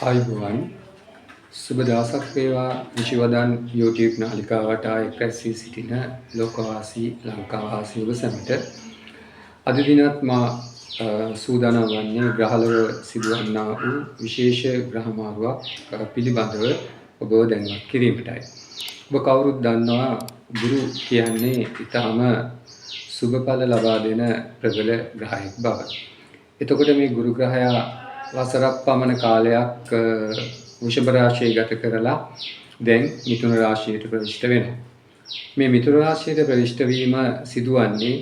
ආයුබෝවන් සුබ දවසක් වේවා විශවදන් YouTube නාලිකාවට එක් රැස්වී සිටින ලෝකවාසී ලංකාවාසී ඔබ සැමට අද දිනත් මා සූදානම් වන්නේ ග්‍රහලව සිදුවන්නා වූ විශේෂ ග්‍රහමාරුවක් පිළිබඳව ඔබව දැනුවත් කිරීමටයි. ඔබ කවුරුත් දන්නවා ගුරු කියන්නේ ඊටම සුබඵල ලබා දෙන ප්‍රබල ග්‍රහයෙක් බව. එතකොට මේ ගුරු ග්‍රහයා වසරක් පමණ කාලයක් වෘෂභ රාශිය ගත කරලා දැන් මිථුන රාශියට ප්‍රවිෂ්ඨ වෙනවා. මේ මිථුන රාශියට ප්‍රවිෂ්ඨ වීම සිදුවන්නේ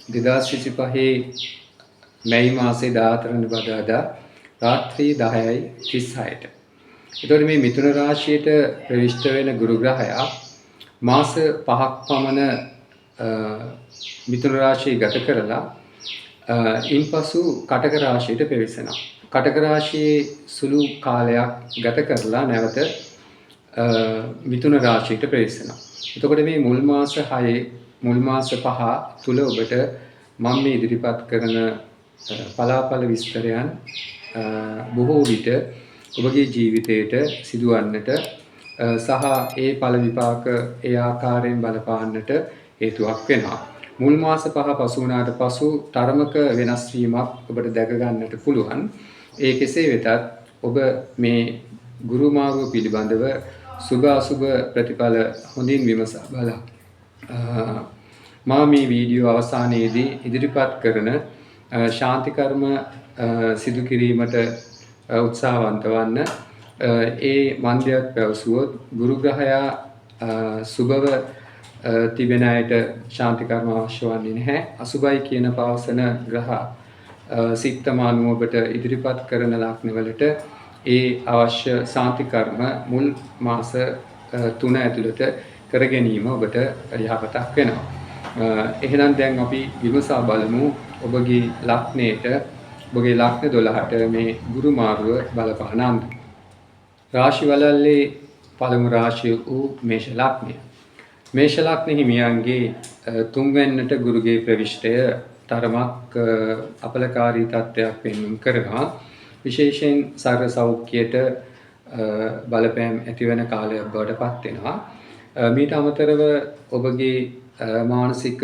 2025 මැයි මාසයේ 14 වෙනිදා රාත්‍රී 10:36ට. එතකොට මේ මිථුන රාශියට ප්‍රවිෂ්ඨ වෙන ගුරු ග්‍රහයා මාස 5ක් පමණ මිථුන රාශිය ගත කරලා ඉන්පසු කටක රාශියට ප්‍රවිසෙනවා. කටක රාශියේ සුළු කාලයක් ගත කරලා නැවත මිථුන රාශියට ප්‍රවිසෙනවා. එතකොට මේ මුල් මාස 5 තුල ඔබට මම මේ ඉදිරිපත් කරන පලාපල විස්තරයන් බොහෝ විට ඔබගේ ජීවිතයට සිදුවන්නට සහ ඒ ඵල විපාක ඒ ආකාරයෙන් බලපාන්නට හේතුවක් වෙනවා. මුල් මාස 5 පසු වුණාට පසු තරමක වෙනස් වීමක් ඔබට දැක ගන්නට පුළුවන්. ඒ කෙසේ වෙතත් ඔබ මේ ගුරු මාරුව පිළිබඳව සුභ අසුභ ප්‍රතිඵල හොඳින් විමසා බලලා මා මේ වීඩියෝ අවසානයේදී ඉදිරිපත් කරන ශාන්ති කර්ම සිදු කිරීමට උත්සාහවන්ත වන්න. ඒ මන්දයක් පැවසුවොත් ගුරු ග්‍රහයා සුභව තිබෙන අයට ශාන්ති කර්ම අවශ්‍ය වන්නේ නැහැ. අසුභයි කියන පවසන ග්‍රහ සික්තමානුව ඔබට ඉදිරිපත් කරන ලග්නවලට ඒ අවශ්‍ය ශාන්ති කර්ම මුල් මාස 3 ඇතුළත කර ගැනීම ඔබට යහපතක් වෙනවා. එහෙනම් දැන් අපි විමසා බලමු ඔබගේ ලග්නයට ඔබගේ ලග්න 12ට මේ ගුරු මාරුව බලපාන අන්දම. රාශි වලල්ලේ පළමු රාශිය වූ මේෂ ලග්නය. මේෂ ලග්න හිමියන්ගේ තුන්වැන්නට ගුරුගේ ප්‍රවිෂ්ඨය තරමක් අපලකාරී තත්ත්වයක් පෙන්වුම් කරනවා. විශේෂයෙන් සර්ව සෞඛ්‍යයට බලපෑම් ඇතිවන කාලයක් බවට පත් වෙනවා. මීට අමතරව ඔබගේ මානසික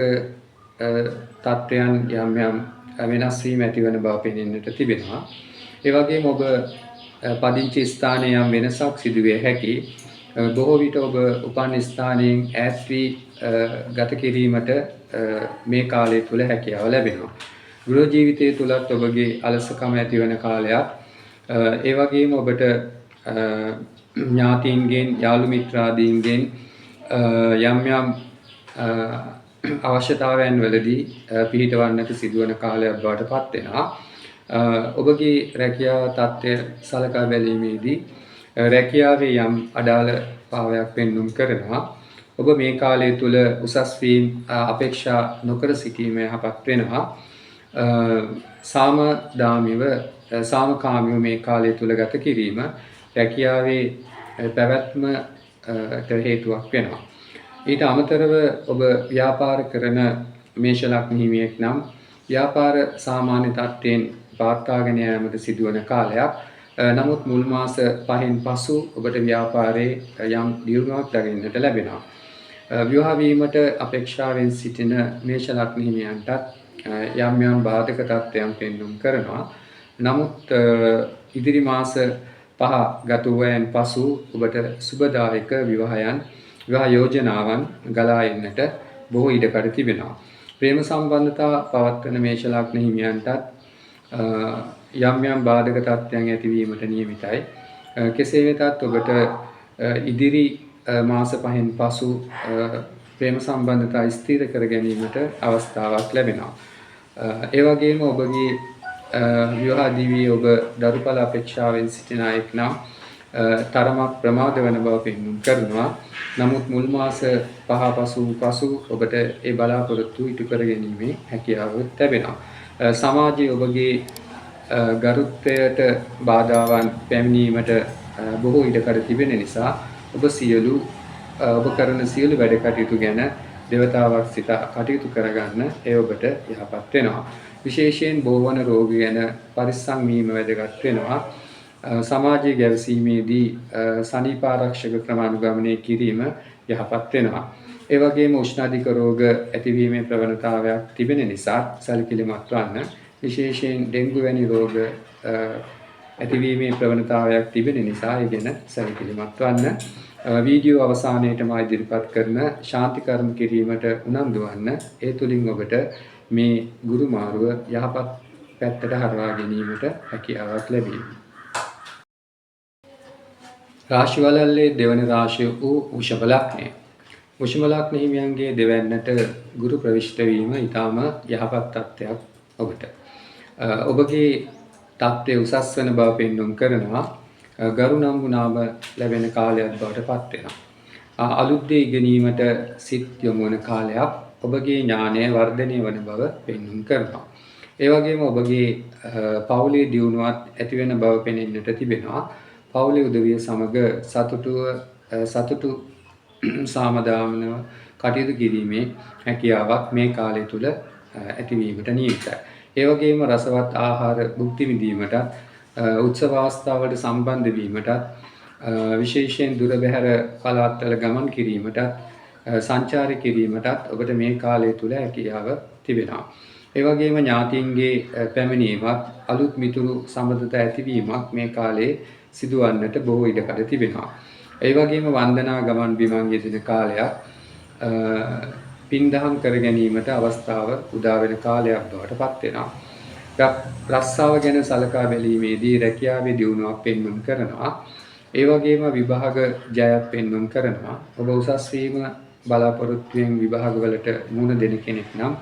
තත්ත්වයන් යම් වෙනස් වීම ඇතිවන බව පෙනෙන්නට තිබෙනවා. ඒ වගේම ඔබ පදිංචි ස්ථානයේ යම් වෙනසක් සිදුවිය හැකි. බොහෝ විට ඔබ උපන් ස්ථානයෙන් ඈත් වී ගත කිරීමට මේ කාලය තුල හැකියාව ලැබෙනවා. ගෘහ ජීවිතය තුලත් ඔබගේ අලසකම ඇතිවන කාලයක්. ඒ වගේම ඔබට ඥාතීන්ගෙන් යාළු මිත්‍රාදීන්ගෙන් යම් අවශ්‍යතාවයන් වලදී පිහිටවන්නට සිදුවන කාලයක් බවට පත් වෙනවා. ඔබගේ රැකියාව තත්ත්වය සලකා බැලීමේදී රැකියාවේ යම් අඩාල භාවයක් පෙන්වුම් කරනවා. ඔබ මේ කාලය තුල උසස් වීම අපේක්ෂා නොකර සිටීම යහපත් වෙනවා. සාමකාමීව මේ කාලය තුල ගත කිරීම රැකියාවේ පැවැත්මට හේතුවක් වෙනවා. ඊට අමතරව ඔබ ව්‍යාපාර කරන මේෂ ලග්න හිමියෙක් නම් ව්‍යාපාර සාමාන්‍ය තත්ත්වයෙන් පවත්වාගෙන යාමට සිදුවන කාලයක්. නමුත් මුල් මාස 5න් පසු ඔබට ව්‍යාපාරයේ යම් දියුණුවක් දකින්නට ලැබෙනවා. විවාහ වීමට අපේක්ෂාවෙන් සිටින මේෂ ලග්න හිමියන්ටත් යම් බාධක තත්ත්වයන් පෙන්වුම් කරනවා. නමුත් ඉදිරි මාස 5 ගත වූයන් පසු ඔබට සුබදායක විවාහ යෝජනාවන් ගලා එන්නට බොහෝ ඉඩකඩ තිබෙනවා. ප්‍රේම සම්බන්ධතා පවත්වන මේෂ ලග්න හිමියන්ටත් යම් බාධක තත්ත්වයන් ඇතිවීමට නියමිතයි. කෙසේ වෙතත් ඔබට ඉදිරි මාස 5න් පසු ප්‍රේම සම්බන්ධතා ස්ථිර කර ගැනීමට අවස්ථාවක් ලැබෙනවා. ඒ වගේම ඔබගේ විවාහ දිවියේ ඔබ දරුඵල අපේක්ෂාවෙන් සිටින අයෙක් නම් තරමක් ප්‍රමාද වන බව පෙන්වුම් කරනවා. නමුත් මුල් මාස 5 පසු ඔබට ඒ බලාපොරොත්තු ඉටු කර ගැනීමේ හැකියාව ලැබෙනවා. සමාජයේ ඔබගේ ගරුත්වයට බාධාවන් පැමිණීමට බොහෝ ඉඩකඩ තිබෙන නිසා ඔබ කරන සියලු වැඩ කටයුතු ගැන දෙවතාවක් සිත කටයුතු කරගන්න ඒ ඔබට යහපත් වෙනවා. විශේෂයෙන් බෝවන රෝග ගැන පරිස්සම් වීම වැදගත් වෙනවා. සමාජයේ ගැවසීමේදී සනීප ආරක්ෂක ක්‍රම අනුගමනය කිරීම යහපත් වෙනවා. ඒ වගේම උෂ්ණාධික රෝග ඇතිවීමේ ප්‍රවණතාවයක් තිබෙන නිසා සැලකිලිමත් වන්න. විශේෂයෙන් ඩෙන්ගු වැනි රෝග ඇතිවීමේ ප්‍රවණතාවයක් තිබෙන නිසා ඒ ගැන සැලකිලිමත් වන්න. වීඩියෝ අවසානයේටම ඉදිරිපත් කරන ශාන්ති කර්ම කිරීමට උනන්දු වන්න. ඒ තුලින් ඔබට මේ ගුරු මාරුව යහපත් පැත්තට හරවා ගැනීමට හැකියාවක් ලැබේ. රාශිවලල්ලේ දෙවන රාශිය වූ වෘෂභ ලග්නය. වෘෂභ ලග්න හිමියන්ගේ දෙවැන්නට ගුරු ප්‍රවිෂ්ඨ වීම ඊටාම යහපත් තත්ත්වයක් ඔබට. ඔබගේ තත්ත්වය උසස් වන බව පෙන්වුම් කරනවා. ගරු නම් නාම ලැබෙන කාලයක් බවට පත් වෙනවා. අලුත් දේ ඉගෙනීමට සිත් යොමු වන කාලයක්. ඔබගේ ඥානය වර්ධනය වන බව පෙන්වුම් කරනවා. ඒ වගේම ඔබගේ පවුලේ දියුණුවත් ඇති වෙන බව පෙනෙන්නට තිබෙනවා. පවුලේ උදවිය සමග සතුටු සාමදානව කටයුතු කිරීමේ හැකියාවක් මේ කාලය තුල ඇතිවීමට නියමිතයි. ඒ වගේම රසවත් ආහාර භුක්ති විඳීමටත් උත්සව අවස්ථාවලට සම්බන්ධ වීමටත් විශේෂයෙන් දුර බැහැර පළාත්වල ගමන් කිරීමටත් සංචාරය කිරීමටත් ඔබට මේ කාලය තුල හැකියාව තිබෙනවා. ඒ වගේම ඥාතීන්ගේ පැමිණීමත් අලුත් මිතුරු සම්බන්ධතා ඇතිවීමක් මේ කාලේ සිදුවන්නට බොහෝ ඉඩකඩ තිබෙනවා. ඒ වගේම වන්දනා ගමන් බිමන් යෙදෙන කාලයක් පින්දහම් කර ගැනීමට අවස්ථාව උදා වෙන කාලයක් බවට පත් වෙනවා. රස්සාව ගැන සලකා බැලීමේදී රැකියාවේ දියුණුවක් පෙන්වුම් කරනවා. ඒ වගේම විභාග ජයක් පෙන්වුම් කරනවා. ඔබ උසස් වීම බලාපොරොත්තුෙන් විභාගවලට මුහුණ දෙන කෙනෙක් නම්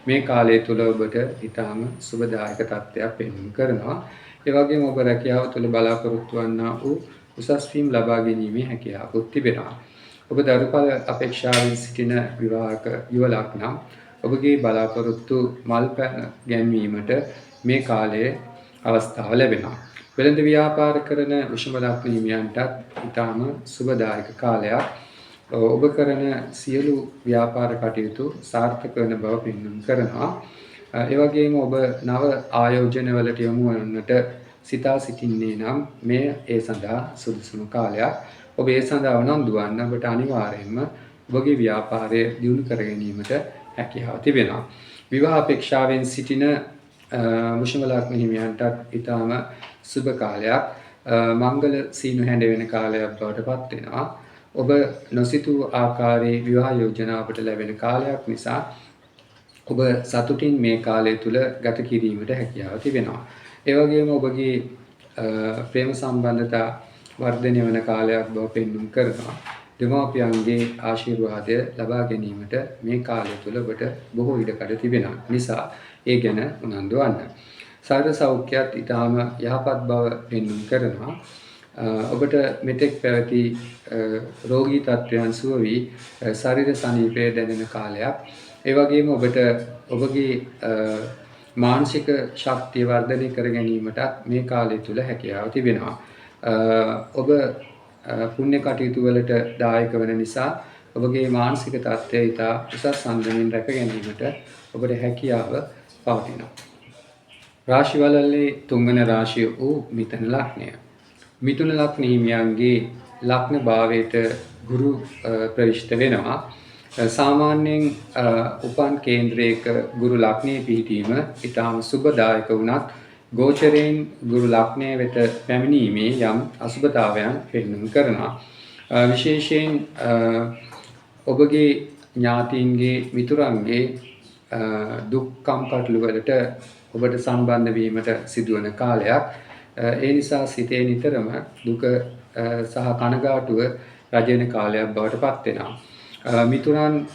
මේ කාලය තුල ඔබට ඊටාම සුබදායක තත්ත්වයක් පෙන්වුම් කරනවා. ඒ වගේම ඔබ රැකියාව තුළ බලාපොරොත්තු වන්නා වූ උසස් වීම ලබා ගැනීමේ හැකියාවක් තිබෙනවා. ඔබ දරුඵල අපේක්ෂාවෙන් සිටින විවාහක යුව ලග්නම් ඔබගේ බලාපොරොත්තු මල් පැන ගැන්වීමට මේ කාලයේ අවස්ථාව ලැබෙනවා. වෙළඳ ව්‍යාපාර කරන වෘෂභ ලග්න හිමියන්ටත් ඊටාම සුබදායක කාලයක්. ඔබ කරන සියලු ව්‍යාපාර කටයුතු සාර්ථක වන බව පෙන්වුම් කරනවා. ඒ වගේම ඔබ නව ආයෝජනවලට යොමු වන්නට සිතා සිටින්නේ නම් මේ ඒ සඳහා සුදුසුම කාලයක්. ඔබ ඒ සඳහා උනන්දු වන්න ඔබට අනිවාර්යයෙන්ම ඔබගේ ව්‍යාපාරය දියුණු කර ගැනීමට හැකියාව තිබෙනවා. විවාහ අපේක්ෂාවෙන් සිටින වෘෂභ ලග්න හිමියන්ටත් ඊටාම සුබ කාලයක්. මංගල සීනු හැඬ වෙන කාලයක් බවට පත් වෙනවා. ඔබ නොසිතූ ආකාරයේ විවාහ යෝජනා ඔබට ලැබෙන කාලයක් නිසා ඔබ සතුටින් මේ කාලය තුල ගත කිරීමට හැකියාව තිබෙනවා. ඒ වගේම ඔබගේ ප්‍රේම සම්බන්ධතා වර්ධනය වන කාලයක් බව පෙන්වුම් කරනවා. දෙමාපියන්ගේ ආශිර්වාදය ලබා ගැනීමට මේ කාලය තුල ඔබට බොහෝ ඉඩකඩ තිබෙනවා. නිසා ඒ ගැන උනන්දු වන්න. ශරීර සෞඛ්‍යයත් ඊටාම යහපත් බව පෙන්වුම් කරනවා. ඔබට මෙතෙක් පැවති රෝගී තත්ත්වයන් සුව වී ශරීර සනීපය දැනෙන කාලයක්. ඒ වගේම ඔබට ඔබගේ මානසික ශක්තිය වර්ධනය කර ගැනීමටත් මේ කාලය තුල හැකියාව තිබෙනවා. ඔබ පුණ්‍ය කටයුතු වලට දායක වන නිසා ඔබගේ මානසික තත්ත්වය ඉතා උසස් අන්දමින් රැක ගැනීමට ඔබට හැකියාව පවතිනවා. රාශිවලල්ලේ තුන්වන රාශිය වූ මිථුන ලග්නය. මිථුන ලග්න හිමියන්ගේ ලග්න භාවයට ගුරු ප්‍රවිෂ්ඨ වෙනවා. සාමාන්‍යයෙන් උපන් කේන්ද්‍රයක ගුරු ලග්නයේ පිහිටීම ඊටාම සුබදායක වුණත් ගෝචරයෙන් ගුරු ලග්නයේ වෙත පැමිණීමේ යම් අසුබතාවයන් පෙන්වුම් කරනවා. විශේෂයෙන් ඔබගේ ඥාතීන්ගේ මිතුරන්ගේ දුක් කම්කටොළු වලට ඔබට සම්බන්ධ වීමට සිදුවන කාලයක්. ඒ නිසා සිතේ නිතරම දුක සහ කනගාටුව රජෙන කාලයක් බවට පත් වෙනවා. මිතුරන්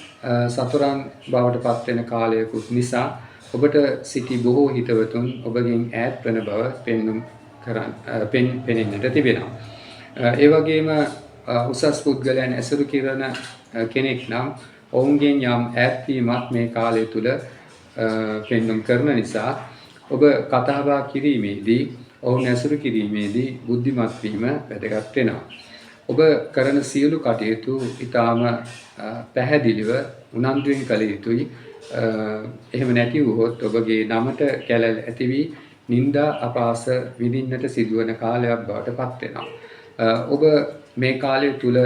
සතුරන් බවට පත් වෙන කාලයකුත් නිසා ඔබට සිටි බොහෝ හිතවතුන් ඔබගෙන් ඈත් වන බව පෙනෙන්නට තිබෙනවා. ඒ වගේම උසස් පුද්ගලයන් ඇසුරු කරන කෙනෙක් නම් ඔවුන්ගෙන් යම් ඈත්වීමක් මේ කාලය තුල පෙන්වුම් කරන නිසා ඔබ කතා බහ කිරීමේදී ඔවුන් ඇසුරු කිරීමේදී බුද්ධිමත් වීම වැදගත් වෙනවා. ඔබ කරන සියලු කටයුතු ඊටාම පැහැදිලිව උනන්දුවෙන් කළ යුතුයි. එහෙම නැති වුවහොත් ඔබගේ නමට කැළැල් ඇති වී නිന്ദා අපාස විඳින්නට සිදුවන කාලයක් බවට පත් වෙනවා. ඔබ මේ කාලය තුල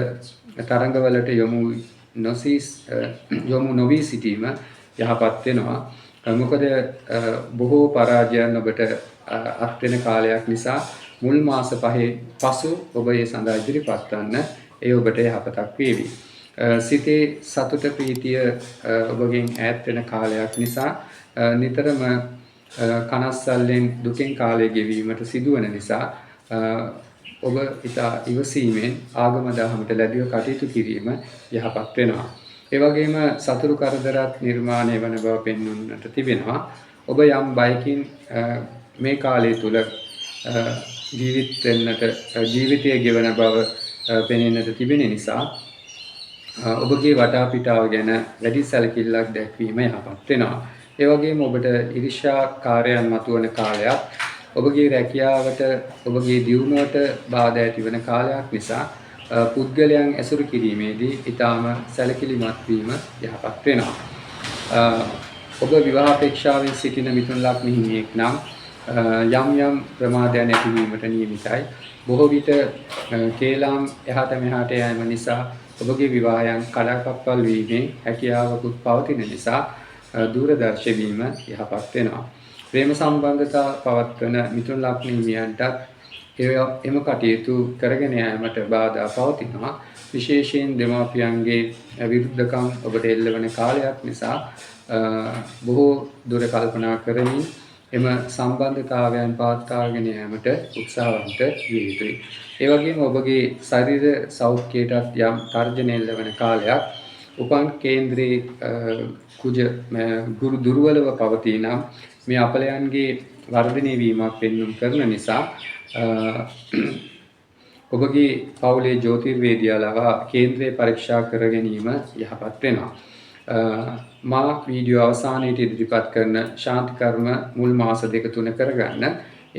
තරංගවලට යොමු නොවී සිටීම යහපත් වෙනවා. මොකද බොහෝ පරාජයන් ඔබට අත් වෙන කාලයක් නිසා මුල් මාස 5 පසු ඔබ ඒ සඳහා ඉදිරිපත් වන්න ඒ ඔබට යහපතක් වේවි. සිතේ සතුට ප්‍රීතිය ඔබගෙන් ඈත් වෙන කාලයක් නිසා නිතරම කනස්සල්ලෙන් දුකෙන් කාලය ගෙවීමට සිදුවන නිසා ඔබ ඉතා ඉවසීමෙන් ආගම දහමට ලැබිව කටයුතු කිරීම යහපත් වෙනවා. ඒ වගේම සතුරු කරදරත් නිර්මාණය වන බව පෙන්වන්නට තිබෙනවා. ඔබ යම් බයකින් මේ කාලය තුල ජීවිතය ගෙවන බව පෙනෙන්නට තිබෙන නිසා ඔබගේ වටාපිටාව ගැන වැඩි සැලකිල්ලක් දැක්වීම යහපත් වෙනවා. ඒ වගේම ඔබට ඊර්ෂ්‍යාකාරයන් මතුවන කාලයක්, ඔබගේ රැකියාවට, ඔබගේ දියුණුවට බාධා ඇතිවන කාලයක් නිසා පුද්ගලයන් ඇසුරු කිරීමේදී ඊටාම සැලකිලිමත් වීම යහපත් වෙනවා. ඔබ විවාහ අපේක්ෂාවෙන් සිටින මිථුන ලග්න හිමියෙක් නම් යම් ප්‍රමාදයන් ඇතිවීමට නියමිතයි. බොහෝ විට කේලාම් එහාට මෙහාට යෑම නිසා ඔබගේ විවාහයන් කඩාකප්පල් වීමේ හැකියාවකුත් පවතින නිසා දූරදර්ශ වීම යහපත් වෙනවා. ප්‍රේම සම්බන්ධතා පවත්වන මිථුන ලග්න හිමියන්ටත් එම කටයුතු කරගෙන යාමට බාධා පවතිනවා. විශේෂයෙන් දෙමාපියන්ගේ විරුද්ධකම් ඔබට එල්ලවන කාලයක් නිසා බොහෝ දුර කල්පනා කරමින් එම සම්බන්ධතාවයන් පවත්වාගෙන යාමට උත්සාහවන්ත විය යුතුයි. ඒ වගේම ඔබගේ ශරීර සෞඛ්‍යයටත් යම් තර්ජන එල්ලවන කාලයක්. උපන් කේන්ද්‍රයේ ගුරු දුර්වලව පවතී නම් මේ අපලයන්ගේ වර්ධනය වීමක් පෙන්වුම් කරන නිසා ඔබගේ පවුලේ ජ්‍යොතිර්වේදියා ලවා කේන්ද්‍රය පරීක්ෂා කර ගැනීම යහපත් වෙනවා. මා වීඩියෝ අවසානයේදී ඉදිරිපත් කරන ශාන්ති කර්ම මුල් මාස 2-3 කරගන්න.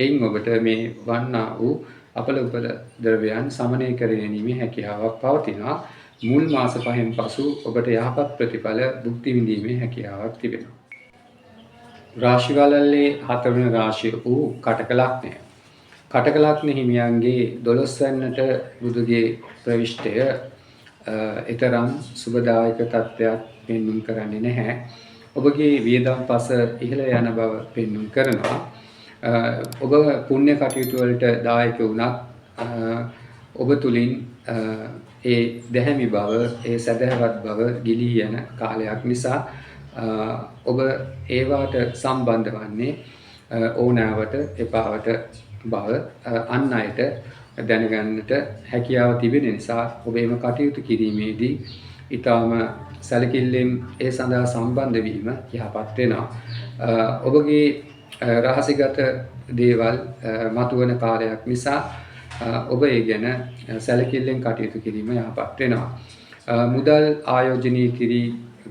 එයින් ඔබට මේ වන්නා වූ අපල උපද්‍රවයන් සමනය කර ගැනීමේ හැකියාවක් පවතිනවා. මුල් මාස 5න් පසු ඔබට යහපත් ප්‍රතිඵල භුක්ති විඳීමේ හැකියාවක් තිබෙනවා. රාශිවලල්ලේ 4 වෙනි රාශිය වූ කටක ලග්නය. කටක ලග්න හිමියන්ගේ 12 වෙනිට බුදුගේ ප්‍රවිෂ්ඨය ඊතරම් සුබදායක තත්ත්වයක් පෙන්වුම් කරන්නේ නැහැ. ඔබගේ වියදම් පස ඉහළ යන බව පෙන්වුම් කරනවා. ඔබ පුණ්‍ය කටයුතු වලට දායක වුණත් ඔබ තුලින් ඒ දැහැමි බව, ඒ සදහවත් බව ගිලී යන කාලයක් නිසා ඔබ ඒවාට සම්බන්ධ වන්නේ ඕනෑවට එපාවට බව අන් අයට දැනගන්නට හැකියාව තිබෙන නිසා ඔබ එම කටයුතු කිරීමේදී ඊටාම සැලකිල්ලෙන් ඒ සඳහා සම්බන්ධ වීම යහපත් වෙනවා. ඔබගේ රහසිගත දේවල් මතුවන කාලයක් නිසා ඔබ ඒ ගැන සැලකිල්ලෙන් කටයුතු කිරීම යහපත් වෙනවා. මුදල් ආයෝජනය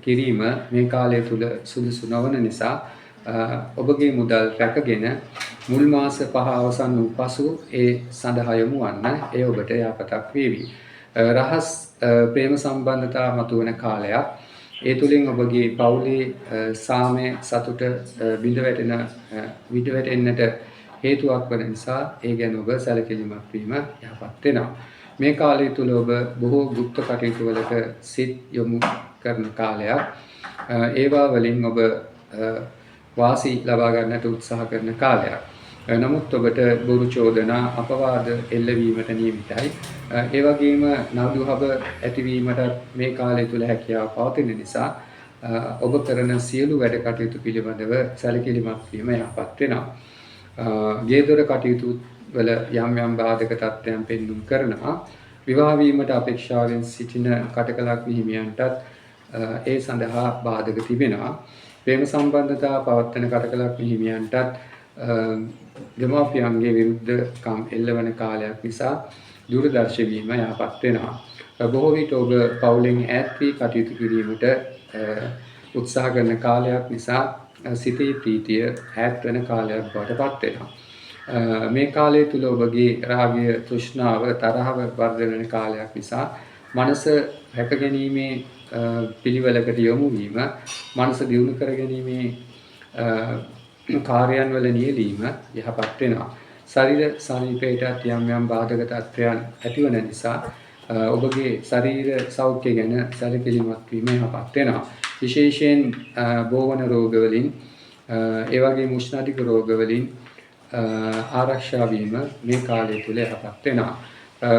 කිරීම මේ කාලය තුල සුදුසු නොවන නිසා ඔබගේ මුදල් රැකගෙන මුල් මාස 5 අවසන් වූ පසු ඒ සඳහා යොමු වන්න ඒ ඔබට යහපතක් වේවි. රහස් ප්‍රේම සම්බන්ධතා මතුවන කාලයක්. ඒ තුලින් ඔබගේ පවුලේ සාමය සතුට බිඳ වැටෙන්නට හේතුවක් වන නිසා ඒ ගැන ඔබ සැලකිලිමත් වීම යහපත් වෙනවා. මේ කාලය තුල ඔබ බොහෝ গুপ্ত කටයුතු වලට සිත් යොමු කරන කාලයක්. ඒවා වලින් ඔබ වාසි ලබා ගන්නට උත්සාහ කරන කාලයක්. නමුත් ඔබට බොරු චෝදනා අපවාද එල්ලවීමට නියමිතයි. ඒ වගේම නවදුහබ ඇතිවීමට මේ කාලය තුල හැකියාව පවතින නිසා ඔබ කරන සියලු වැඩ කටයුතු පිළිබඳව සැලකිලිමත් වීම යහපත් වෙනවා. ගේදොර කටයුතු වල යම් බාධක තත්ත්වයන් පෙන්වුම් කරනවා. විවාහ වීමට අපේක්ෂාවෙන් සිටින කටක ලග්න හිමියන්ටත් ඒ සඳහා බාධක තිබෙනවා. ප්‍රේම සම්බන්ධතා පවත්වන කටක ලග්න හිමියන්ටත් දෙමාපියන්ගේ විරුද්ධකම් එල්ලවන කාලයක් නිසා දූරදර්ශ වීම යහපත් වෙනවා. බොහෝ විට ඔබ පවුලෙන් ඈත් වී කටයුතු කිරීමට උත්සාහ කරන කාලයක් නිසා සිතේ ප්‍රීතිය ඈත් වෙන කාලයක් බවට පත් වෙනවා. මේ කාලය තුල ඔබගේ රාගය, තෘෂ්ණාව, තරහව වර්ධනය වෙන කාලයක් නිසා මනස රැකගැනීමේ පිළිවෙලකට යොමු වීම, මනස දියුණු කරගැනීමේ කාර්යයන් වල නියැලීම යහපත් වෙනවා. ශරීර සමීපයට යම් බාධක තත්ත්වයන් ඇතිවන නිසා ඔබගේ ශරීර සෞඛ්‍ය ගැන සැලකිලිමත් වීම යහපත් වෙනවා. විශේෂයෙන් බෝවන රෝග වලින් ඒ වගේම උෂ්ණාධික රෝග වලින් ආරක්ෂා වීම මේ කාලය තුල යහපත් වෙනවා.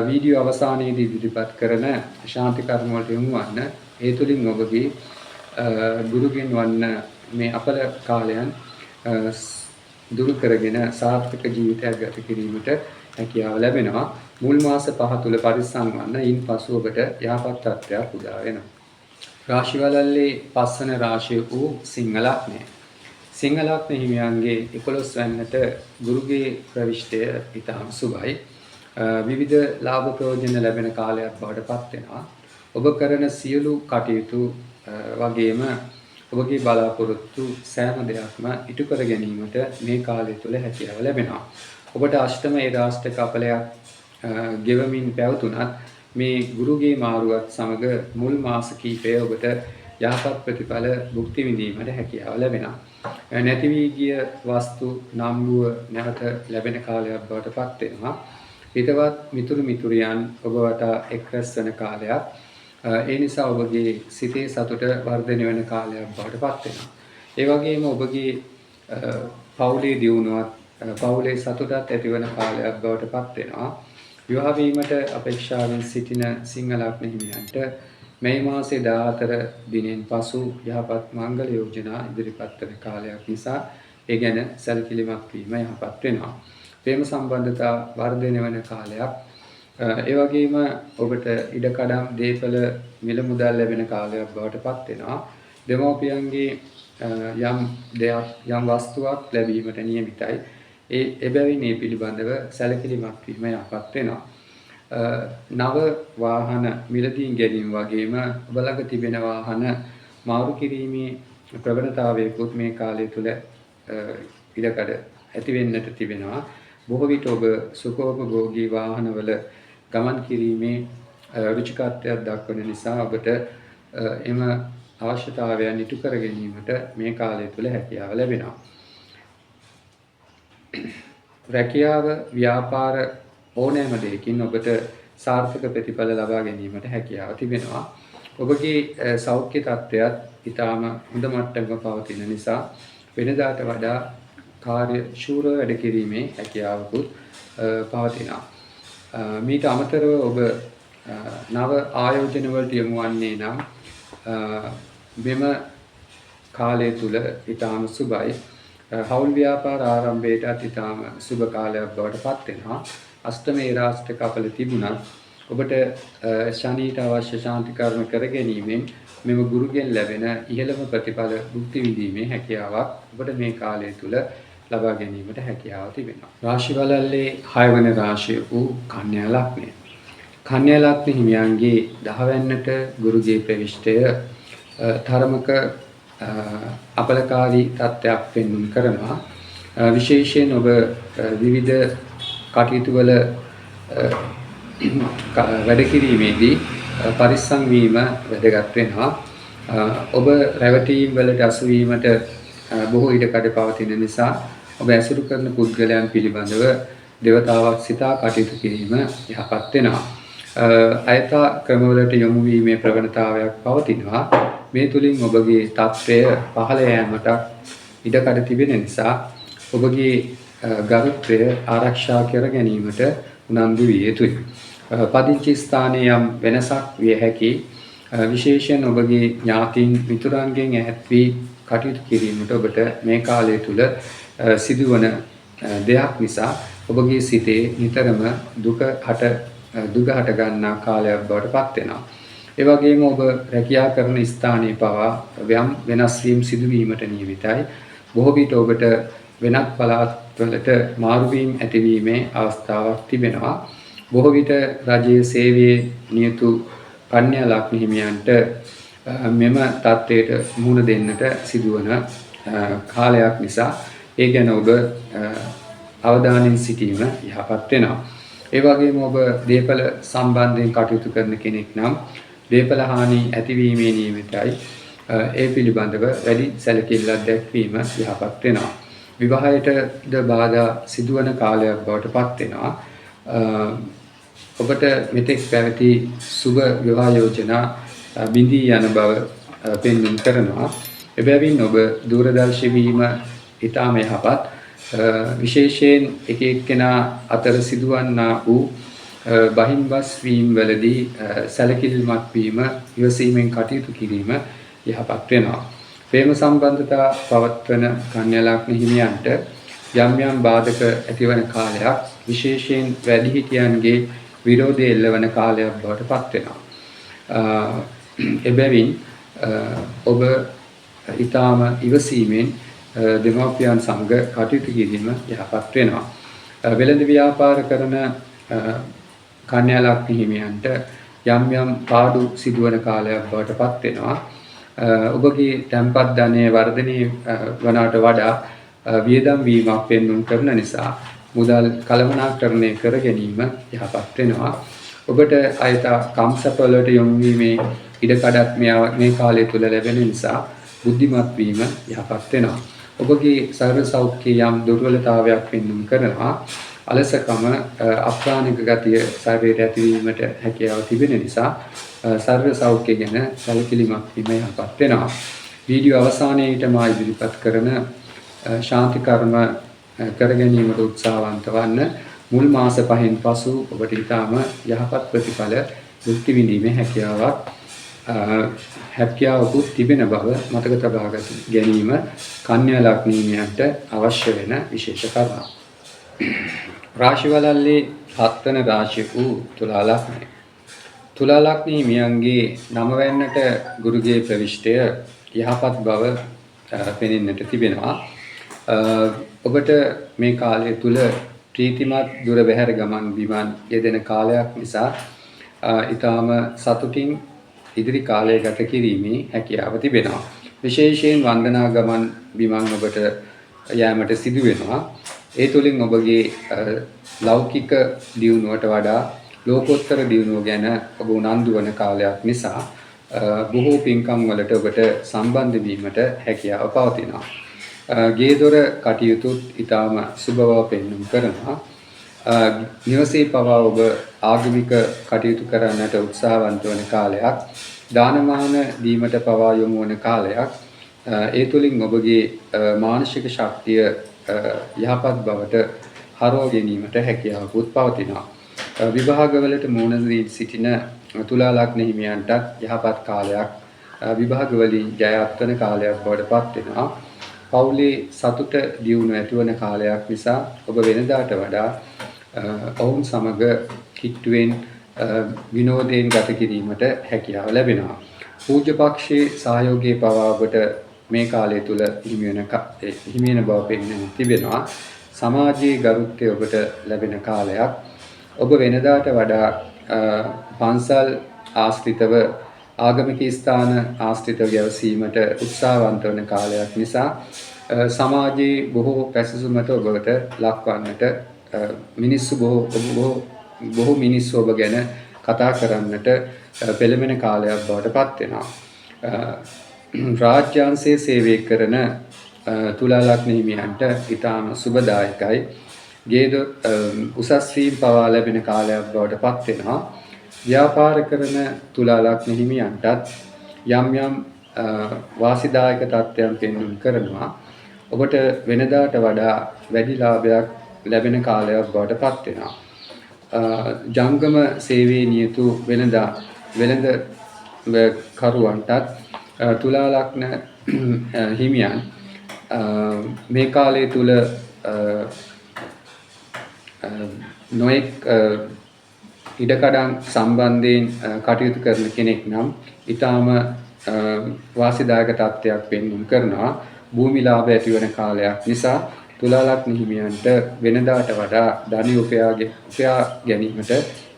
වීඩියෝ අවසානයේදී ඉදිරිපත් කරන ශාන්ති කර්ම වලට යොමු වන්න ඒ තුලින් ඔබගේ ගුරුගෙන් වන්න මේ අපල කාලයන් දුරු කරගෙන සාර්ථක ජීවිතයක් ගත කිරීමට හැකියාව ලැබෙනවා. මුල් මාස 5 තුල පරිස්සම් වන්න. ඉන්පසු ඔබට යහපත් තත්ත්වයක් උදා වෙනවා. රාශිවලල්ලේ පස්වන රාශිය වූ සිංහ ලග්නය. සිංහ ලග්න හිමියන්ගේ 11 වෙනිට ගුරුගේ ප්‍රවිෂ්ඨය ඉතාම සුබයි. විවිධ ලාභ ප්‍රයෝජන ලැබෙන කාලයක් බවට පත් වෙනවා. ඔබ කරන සියලු කටයුතු වගේම ඔබගේ බලාපොරොත්තු සෑම දෙයක්ම ඉටු කර ගැනීමට මේ කාලය තුල හැකියාව ලැබෙනවා. ඔබට අෂ්ටම ඒදාෂ්ටක අපලයක් ගෙවමින් පැවතුනත් මේ ගුරුගේ මාරුවත් සමග මුල් මාස කිහිපය ඔබට යහපත් ප්‍රතිඵල භුක්ති විඳීමට හැකියාව ලැබෙනවා. නැති වී ගිය වස්තු නම්බුව නැවත ලැබෙන කාලයක් බවට පත් වෙනවා. හිතවත් මිතුරු මිතුරියන් ඔබ වටා එක්රැස් වන කාලයක්. ඒ නිසා ඔබගේ සිතේ සතුට වර්ධනය වෙන කාලයක් බවට පත් වෙනවා. ඒ වගේම ඔබගේ පවුලේ දියුණුවත් පවුලේ සතුටත් ඇතිවන කාලයක් බවට පත් වෙනවා. විවාහ වීමට අපේක්ෂාවෙන් සිටින සිංහ ලග්න හිමියන්ට මේ මාසේ 14 දිනෙන් පසු යහපත් මංගල යෝජනා ඉදිරිපත් වන කාලයක් නිසා ඒ ගැන සැලකිලිමත් වීම යහපත් වෙනවා. ප්‍රේම සම්බන්ධතා වර්ධනය වන කාලයක්. ඒ වගේම ඔබට ඉඩකඩම් දීපල මිල මුදල් ලැබෙන කාලයක් බවට පත් වෙනවා. දෙමෝපියන්ගේ යම් වස්තුවක් ලැබීමට නියමිතයි. එබැවින් මේ පිළිබඳව සැලකිලිමත් වීම යහපත් වෙනවා. නව වාහන මිලදීන් ගැනීම වගේම ඔබ ළඟ තිබෙන වාහන මාරු කිරීමේ ප්‍රවණතාවයකුත් මේ කාලය තුල ඉඩකඩ ඇති වෙන්නට තිබෙනවා. බොහෝ විට ඔබ සුඛෝපභෝගී වාහනවල ගමන් කිරීමේ රුචිකත්වයක් දක්වන නිසා ඔබට එම අවශ්‍යතාවයන් ඉටු කර ගැනීමට මේ කාලය තුල හැකියාව ලැබෙනවා. රැකියාව ව්‍යාපාර ඕනෑම දෙයකින් ඔබට සාර්ථක ප්‍රතිඵල ලබා ගැනීමට හැකියාව තිබෙනවා. ඔබගේ සෞඛ්‍ය තත්ත්වයත් ඊටාම හොඳ මට්ටමක පවතින නිසා වෙනදාට වඩා කාර්යශූරව වැඩ කිරීමේ හැකියාවකුත් පවතිනවා. මීට අමතරව ඔබ නව ආයෝජන වලට යොමු වන්නේ නම් මෙම කාලය තුල ඊටාම සුබයි. හවුල් ව්‍යාපාර ආරම්භයටත් ඊටාම සුබ කාලයක් බවට පත් වෙනවා. අෂ්ටමේ රාෂ්ට්‍ර කපල තිබුණත් ඔබට ශනීට අවශ්‍ය ශාන්ති කර්ම කර ගැනීමෙන් මෙම ගුරුගෙන් ලැබෙන ඉහළම ප්‍රතිඵල භුක්ති විඳීමේ හැකියාවක් ඔබට මේ කාලය තුල ලබා ගැනීමට හැකියාව තිබෙනවා. රාශිවලල්ලේ 6 වන රාශිය වූ කන්‍යා ලග්නය. කන්‍යා ලග්න හිමියන්ගේ 10 වෙනිට ගුරුගේ ප්‍රවිෂ්ඨය තරමක අපලකාරී තත්ත්වයක් පෙන්වන්න කරනවා. විශේෂයෙන් ඔබ විවිධ කටයුතු වල වැඩ කිරීමේදී පරිස්සම් වීම වැදගත් වෙනවා. ඔබ රැවටීම් වලට අසු වීමට බොහෝ ඉඩකඩ පවතින නිසා ඔබ ඇසුරු කරන පුද්ගලයන් පිළිබඳව දේවතාවක් සිතා කටයුතු කිරීම යහපත් වෙනවා. අයථා ක්‍රමවලට යොමු වීමේ ප්‍රවණතාවයක් පවතිනවා. මේ තුලින් ඔබගේ තත්ත්වය පහළ යෑමට ඉඩකඩ තිබෙන නිසා ඔබගේ ගරුත්වය ආරක්ෂා කර ගැනීමට උනන්දු විය යුතුයි. පදිංචි ස්ථානයේ යම් වෙනසක් විය හැකි. විශේෂයෙන් ඔබගේ ඥාතීන් මිතුරන්ගෙන් ඈත් වී කටයුතු කිරීමට ඔබට මේ කාලය තුල සිදුවන දෙයක් නිසා ඔබගේ සිතේ නිතරම දුක හට ගන්නා කාලයක් බවට පත් වෙනවා. ඒ වගේම ඔබ රැකියා කරන ස්ථානයේ පවා වෙනස් වීම සිදුවීමට නියමිතයි. බොහෝ විට ඔබට වෙනත් පළාත්වලට මාරු වීම ඇතිවීමේ අවස්ථාවක් තිබෙනවා. බොහෝ විට රජයේ සේවයේ නියුතු කන්‍යා ලග්න හිමියන්ට මෙම තත්ත්වයට මුහුණ දෙන්නට සිදුවන කාලයක් නිසා ඒ ගැන ඔබ අවධානයෙන් සිටීම යහපත් වෙනවා. ඒ වගේම ඔබ දේපල සම්බන්ධයෙන් කටයුතු කරන කෙනෙක් නම් දේපල හානි ඇතිවීමේ නියමිතයි. ඒ පිළිබඳව වැඩි සැලකිල්ලක් දැක්වීම යහපත් වෙනවා. විවාහයටද බාධා සිදුවන කාලයක් බවට පත් වෙනවා. ඔබට මෙතෙක් පැවති සුබ විවාහ යෝජනා බිඳී යන බව පෙන්වන්න කරනවා. එබැවින් ඔබ දූරදර්ශී වීම ඊටම යහපත්. විශේෂයෙන් එක එක්කෙනා අතර සිදුවන්නා වූ බහින්බස් වීම වලදී සැලකිලිමත් වීම, ඉවසීමෙන් කටයුතු කිරීම යහපත් වෙනවා. ප්‍රේම සම්බන්ධතා පවත්වන කන්‍යා ලග්න හිමියන්ට යම් යම් බාධක ඇතිවන කාලයක්, විශේෂයෙන් වැඩිහිටියන්ගේ විරෝධය එල්ලවන කාලයක් බවට පත් වෙනවා. එබැවින් ඔබ ඊටාම ඉවසීමෙන් දෙමාපියන් සමග කටයුතු කිරීම යහපත් වෙනවා. වෙළඳ ව්‍යාපාර කරන කන්‍යා ලග්න හිමියන්ට යම් යම් පාඩු සිදුවන කාලයක් බවට පත් වෙනවා. ඔබගේ තැන්පත් ධනය වර්ධනය වනට වඩා වියදම් වීමක් පෙන්වුම් කරන නිසා මුදල් කළමනාකරණය කර ගැනීම යහපත් වෙනවා. ඔබට අයත කම්සප වලට යොමු වීමේ ඉඩකඩක් මේ කාලය තුල ලැබෙන නිසා බුද්ධිමත් වීම යහපත් වෙනවා. ඔබගේ ශරීර සෞඛ්‍යයේ යම් දුර්වලතාවයක් පෙන්වුම් කරනවා. අලසකම, අප්‍රාණික ගතිය ශරීරයට ඇතිවීමට හැකියාව තිබෙන නිසා ශරීර සෞඛ්‍ය ගැන සැලකිලිමත් වීම යහපත් වෙනවා. වීඩියෝ අවසානයේදී මා ඉදිරිපත් කරන ශාන්ති කර්ම කර ගැනීමට උත්සාහවන්ත වන්න. මුල් මාස 5න් පසු ඔබට ඊටම යහපත් ප්‍රතිඵල භුක්ති විඳීමේ හැකියාවකුත් තිබෙන බව මතක තබා ගැනීම කන්‍යා ලග්න හිමියන්ට අවශ්‍ය වෙන විශේෂ කරුණක්. රාශිවලල්ලේ 7 වන රාශිය වූ තුලා ලග්නය. තුලා ලග්න හිමියන්ගේ 9 වෙනිට ගුරුගේ ප්‍රවිෂ්ඨය යහපත් බව පෙනෙන්නට තිබෙනවා. ඔබට මේ කාලය තුල ප්‍රීතිමත් දුර බැහැර ගමන් බිමන් යෙදෙන කාලයක් නිසා ඊටාම සතුටින් ඉදිරි කාලය ගත කිරීමේ හැකියාව තිබෙනවා. විශේෂයෙන් වන්දනා ගමන් බිමන් ඔබට යෑමට සිදු වෙනවා. ඒ තුලින් ඔබගේ ලෞකික දියුණුවට වඩා ලෝකෝත්තර දියුණුව ගැන ඔබ උනන්දු වන කාලයක් නිසා බොහෝ පින්කම් වලට ඔබට සම්බන්ධ වීමට හැකියාව පවතිනවා. ගේ දොර කටයුතුත් ඊටාම සුබ බව පෙන්වුම් කරනවා. නිවසේ පවා ඔබ ආගමික කටයුතු කරන්නට උත්සාහවන්ත වන කාලයක්. දානමාන දීමට පවා යොමු වන කාලයක්. ඒ තුලින් ඔබගේ මානසික ශක්තිය යහපත් බවට හරව ගැනීමට හැකියාවකුත් පවතිනවා. විභාගවලට මුහුණ දී සිටින තුලා ලග්න හිමියන්ට යහපත් කාලයක්, විභාගවලින් ජයත් වන කාලයක් බවට පත් වෙනවා. පවුලේ සතුට දියුණුව ඇතිවන කාලයක් නිසා ඔබ වෙනදාට වඩා ඔවුන් සමග කිට්ටුවෙන් විනෝදයෙන් ගත කිරීමට හැකියාව ලැබෙනවා. පූජ්‍ය පක්ෂයේ සහයෝගයේ පවා ඔබට මේ කාලය තුල හිමි වෙන බව පෙන්වන්න තිබෙනවා. සමාජයේ ගරුත්වය ඔබට ලැබෙන කාලයක්. ඔබ වෙනදාට වඩා පන්සල් ආශ්‍රිතව ආගමික ස්ථාන ආශ්‍රිතව ගැවසීමට උත්සාහවන්ත වන කාලයක් නිසා සමාජයේ බොහෝ පැසසුමට ඔබට ලක්වන්නට බොහෝ මිනිස්සු ඔබ ගැන කතා කරන්නට පෙළඹෙන කාලයක් බවට පත් වෙනවා. රාජ්‍යාංශයේ සේවය කරන තුලා ලග්න හිමියන්ට ඊටාම සුබදායකයි. උසස් වීම පවා ලැබෙන කාලයක් බවට පත් වෙනවා. ව්‍යාපාර කරන තුලා ලග්න හිමියන්ටත් යම් යම් වාසිදායක තත්ත්වයන් පෙන්වුම් කරනවා. ඔබට වෙනදාට වඩා වැඩි ලාභයක් ලැබෙන කාලයක් බවට පත් වෙනවා. ජංගම සේවයේ නියුතු වෙළඳ කරුවන්ටත් තුලා ලග්න හිමියන් මේ කාලය තුල නොඑක් ඉඩකඩම් සම්බන්ධයෙන් කටයුතු කරන කෙනෙක් නම් ඊටාම වාසිදායක තත්ත්වයක් පෙන්වුම් කරනවා. භූමි ලාභ ඇතිවන කාලයක් නිසා තුලා ලග්න හිමියන්ට වෙනදාට වඩා ධනි උපයා ගැනීමට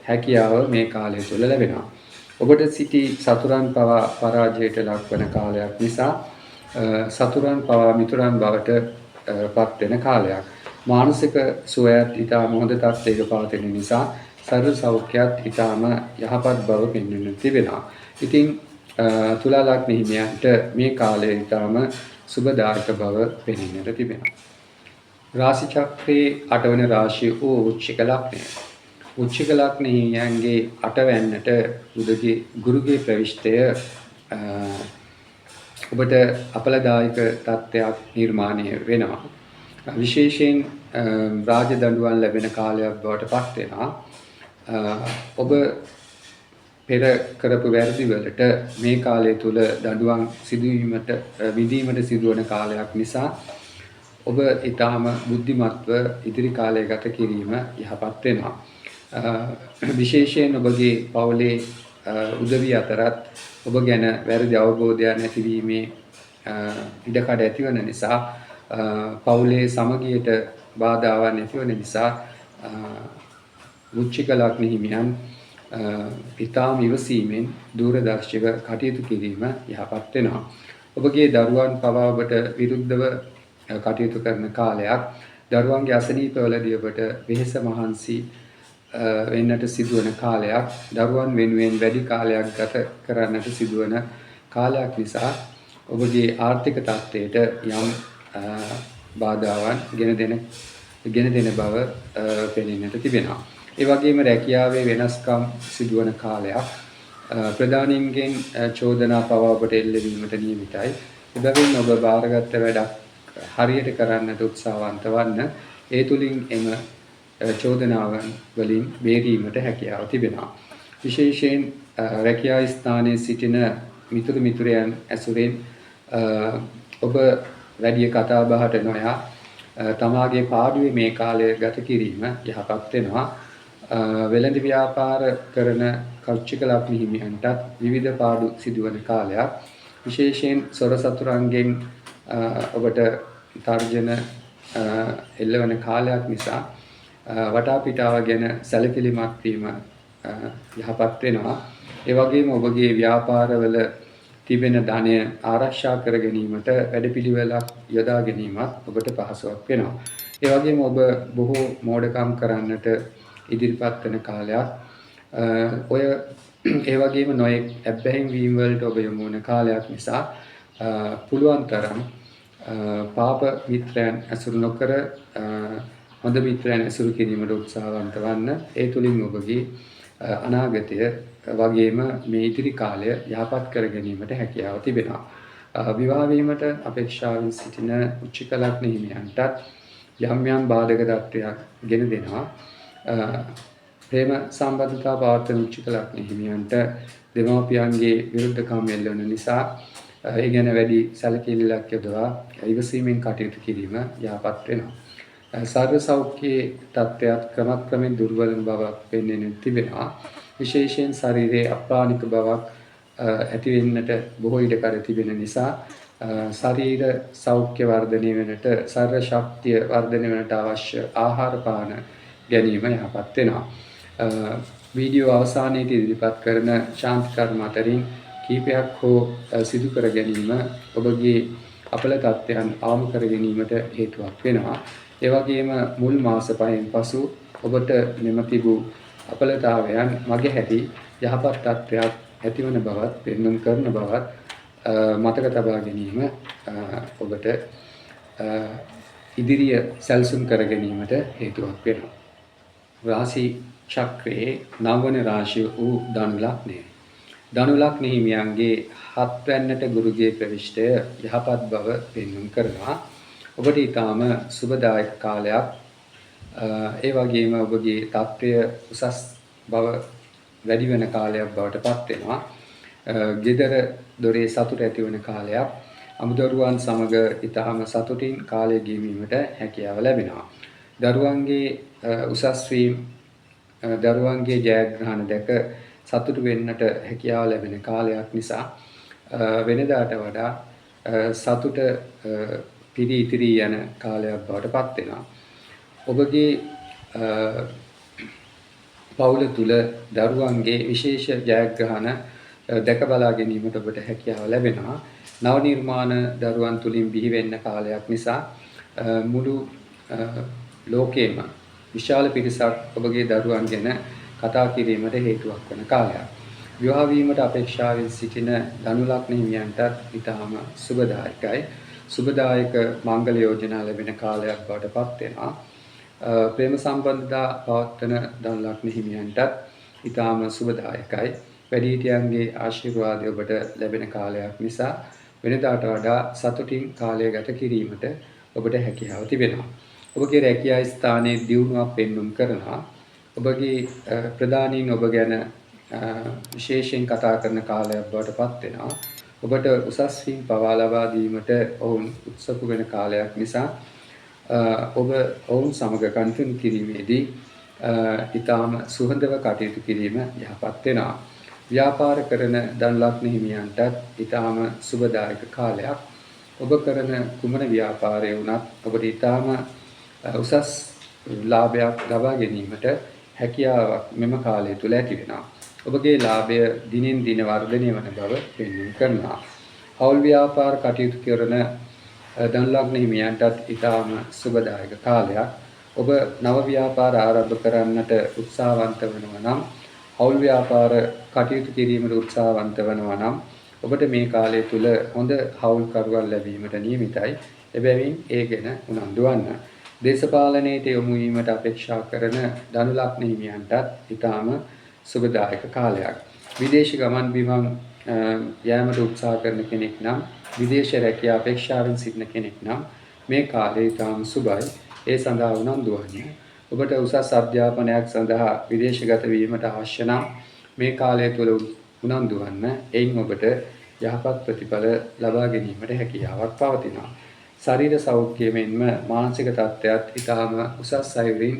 හැකියාව මේ කාලය තුල ලැබෙනවා. ඔබට සිටි සතුරන් පවා පරාජයට ලක්වන කාලයක් නිසා සතුරන් පවා මිතුරන් බවට පත් වෙන කාලයක්. මානසික සුවයත් ඊටම හොඳ තත්ත්වයක පවතින නිසා ශරීර සෞඛ්‍යයත් ඊටම යහපත් බව පෙන්වන්න තිබෙනවා. ඉතින් තුලා ලග්න හිමියන්ට මේ කාලය ඊටම සුබදායක බව පෙනෙන්නට තිබෙනවා. රාශි චක්‍රයේ 8 වන රාශිය වූ උච්චික ලග්නය. උච්චික ලග්න හිමියන්ගේ 8 වැන්නට බුදගේ ගුරුගේ ප්‍රවිෂ්ඨය ඔබට අපලදායක තත්ත්වයක් නිර්මාණය වෙනවා. විශේෂයෙන් රාජ දඬුවම් ලැබෙන කාලයක් බවට පත් වෙනවා. ඔබ පෙර කරපු වැරදි වලට මේ කාලය තුල දඬුවම් සිදුවීමට විඳීමට සිදුවන කාලයක් නිසා ඔබ ඊටාම බුද්ධිමත්ව ඉදිරි කාලය ගත කිරීම යහපත් වෙනවා. විශේෂයෙන් ඔබගේ පවුලේ උදවිය අතරත් ඔබ ගැන වැරදි අවබෝධයක් නැතිවීමේ ඉඩකඩ ඇතිවන නිසා පවුලේ සමගියට බාධාවක් නැතිවන නිසා උච්චික ලග්න හිමියන් ඊටාම ඉවසීමෙන් දූරදර්ශිව කටයුතු කිරීම යහපත් වෙනවා. ඔබගේ දරුවන් පවා ඔබට විරුද්ධව කටයුතු කරන කාලයක්. දරුවන්ගේ අසනීපවලදී ඔබට වෙහෙස මහන්සි වෙන්නට සිදුවන කාලයක්. දරුවන් වෙනුවෙන් වැඩි කාලයක් ගත කරන්නට සිදුවන කාලයක් නිසා ඔබගේ ආර්ථික තත්ත්වයට යම් බාධාවන් ගෙන දෙන බව පෙනෙන්නට තිබෙනවා. ඒ වගේම රැකියාවේ වෙනස්කම් සිදුවන කාලයක්. ප්‍රධානීන්ගෙන් චෝදනා පවා ඔබට එල්ලවීමට නියමිතයි. එබැවින් ඔබ බාරගත් වැඩක් හරියට කරන්නට උත්සාහවන්ත වන්න. ඒ තුලින් එම චෝදනාවන් වලින් බේරීමට හැකියාව තිබෙනවා. විශේෂයෙන් රැකියා ස්ථානයේ සිටින මිතුරු මිතුරයන් ඇසුරෙන් ඔබ වැඩි කතා බහට නොයා තමාගේ පාඩුවේ මේ කාලය ගත කිරීම යහපත් වෙනවා. වෙළඳ ව්‍යාපාර කරන කෞච්චික ලග්න හිමියන්ටත් විවිධ පාඩු සිදුවන කාලයක්. විශේෂයෙන් සොර සතුරන්ගෙන් ඔබට තර්ජන එල්ලවන කාලයක් නිසා වටා පිටාව ගැන සැලකිලිමත් වීම යහපත් වෙනවා. ඒ වගේම ඔබගේ ව්‍යාපාරවල තිබෙන ධනය ආරක්ෂා කර ගැනීමට වැඩපිළිවෙලක් යොදා ගැනීමත් ඔබට පහසුවක් වෙනවා. ඒ වගේම ඔබ බොහෝ මෝඩකම් කරන්නට ඉදිරිපත් වෙන කාලයක්. ඒ වගේම නොයෙක් ඇබ්බැහිම් වීම වලට ඔබ යොමු වන කාලයක් නිසා පුළුවන් තරම් පාප මිත්‍රයන් ඇසුරු නොකර හොඳ මිත්‍රයන් ඇසුරු කිරීමට උත්සාහවන්ත වන්න. ඒ තුලින් ඔබගේ අනාගතය වගේම මේ ඉදිරි කාලය යහපත් කර ගැනීමට හැකියාව තිබෙනවා. විවාහ වීමට අපේක්ෂාවෙන් සිටින උච්චික ලග්න හිමියන්ටත් යම් යම් බාධක තත්ත්වයක් ගෙන දෙනවා. ප්‍රේම සම්බන්ධතා පවත්වන උච්චික ලග්න හිමියන්ට දෙමාපියන්ගේ විරුද්ධකම් එල්ලවන නිසා ඒ ගැන වැඩි සැලකිල්ලක් යොදවා ඉවසීමෙන් කටයුතු කිරීම යහපත් වෙනවා. ශරීර සෞඛ්‍යයේ තත්ත්වයක් ක්‍රමක්‍රමයෙන් දුර්වල බවක් පෙන්වෙන තිබෙනවා. විශේෂයෙන් ශරීරයේ අප්‍රාණික බවක් ඇති වෙන්නට බොහෝ ඉඩකඩ තිබෙන නිසා ශරීර සෞඛ්‍ය වර්ධනය වෙනට ශරීර ශක්තිය වර්ධනය වෙනට අවශ්‍ය ආහාර පාන ගැනීම යහපත් වෙනවා. වීඩියෝ අවසානයේදී ඉදිරිපත් කරන ශාන්ති කර්ම අතරින් කීපයක් හෝ සිදු කර ගැනීම ඔබගේ අපල තත්ත්වයන් ආම කර ගැනීමට හේතුවක් වෙනවා. ඒ වගේම මුල් මාස 5න් පසු ඔබට මෙම තිබූ අපලතාවයන් මගහැරී යහපත් තත්ත්වයක් ඇතිවන බවත් පෙන්වන කරන බවත් මතක තබා ගැනීම ඔබට ඉදිරිය සැලසුම් කර ගැනීමට හේතුවක් වෙනවා. රාශි චක්‍රයේ 9 වන රාශිය වූ ධනු ලග්නය. ධනු ලග්න හිමියන්ගේ 7 වැන්නට ගුරුගේ ප්‍රවිෂ්ඨය යහපත් බව පෙන්වන කරනවා. ඔබට ඊටාම සුබදායක කාලයක්. ඒ වගේම ඔබගේ තත්ත්වය උසස් බව වැඩි වෙන කාලයක් බවට පත් වෙනවා. ගෙදර දොරේ සතුට ඇති වෙන කාලයක්. අමුදරුවන් සමග ඊටාම සතුටින් කාලය ගෙවීමට හැකියාව ලැබෙනවා. දරුවන්ගේ උසස් වීම දරුවන්ගේ ජයග්‍රහණ දැක සතුටු වෙන්නට හැකියාව ලැබෙන කාලයක් නිසා වෙනදාට වඩා සතුට පිරී ඉතිරි යන කාලයක් බවට පත් වෙනවා. ඔබගේ පවුල තුල දරුවන්ගේ විශේෂ ජයග්‍රහණ දැක බලා ගැනීමට ඔබට හැකියාව ලැබෙනවා. නව නිර්මාණ දරුවන් තුලින් බිහි වෙන්න කාලයක් නිසා මුළු ලෝකේම විශාල පිරිසක් ඔබගේ දරුවන් ගැන කතා කිරීමට හේතුවක් වන කාලයක්. විවාහ වීමට අපේක්ෂාවෙන් සිටින ධනු ලග්න හිමියන්ටත් ඊටාම සුබදායකයි. සුබදායක මංගල යෝජනා ලැබෙන කාලයක් බවට පත් වෙනවා. ප්‍රේම සම්බන්ධතා පවත්වන ධනලග්න හිමියන්ටත් ඊටාම සුබදායකයි. වැඩිහිටියන්ගේ ආශිර්වාදය ඔබට ලැබෙන කාලයක් නිසා වෙනදාට වඩා සතුටින් කාලය ගත කිරීමට ඔබට හැකියාව තිබෙනවා. ඔබගේ රැකියා ස්ථානයේ දියුණුවක් පෙන්වුම් කරනවා. ඔබගේ ප්‍රධානීන් ඔබ ගැන විශේෂයෙන් කතා කරන කාලයක් බවට පත් වෙනවා. ඔබට උසස් වීම පවා ලබා දීමට ඔවුන් උත්සුක වෙන කාලයක් නිසා ඔබ ඔවුන් සමග කටයුතු කිරීමේදී ඊටාම සුහදව කටයුතු කිරීම යහපත් වෙනවා. ව්‍යාපාර කරන ධනලග්න හිමියන්ටත් ඊටාම සුබදායක කාලයක්. ඔබ කරන කුමන ව්‍යාපාරය වුණත් ඔබට ඊටාම උසස් ලාභයක් ලබා ගැනීමට හැකියාවක් මෙම කාලය තුල ඇති වෙනවා. ඔබගේ ලාභය දිනෙන් දින වර්ධනය වන බව පෙන්වන්න කරනවා. හවුල් ව්‍යාපාර කටයුතු කරන ධනලග්න හිමියන්ටත් ඊටාම සුබදායක කාලයක්. ඔබ නව ව්‍යාපාර ආරම්භ කරන්නට උත්සාහවන්ත වෙනවා නම් හවුල් ව්‍යාපාර කටයුතු කිරීමට උත්සාහවන්ත වෙනවා නම් ඔබට මේ කාලය තුල හොඳ හවුල් කරුවන් ලැබීමට නියමිතයි. එබැවින් ඒ ගැන උනන්දු වන්න. දේශපාලනයට යොමු වීමට අපේක්ෂා කරන ධනලග්න හිමියන්ටත් ඊටාම සුබදායක කාලයක්. විදේශ ගමන් බිමන් යෑමට උත්සාහ කරන කෙනෙක් නම් විදේශ රැකියාව අපේක්ෂාවෙන් සිටින කෙනෙක් නම් මේ කාලය ඊටාම සුබයි. ඒ සඳහා උනන්දු වන්න. ඔබට උසස් අධ්‍යාපනයක් සඳහා විදේශගත වීමට අවශ්‍ය නම් මේ කාලය තුල උනන්දු වන්න. එයින් ඔබට යහපත් ප්‍රතිඵල ලබා ගැනීමට හැකියාවක් පවතිනවා. ශරීර සෞඛ්‍යය මෙන්ම මානසික තත්ත්වයක් ඊටාම උසස් අයුරින්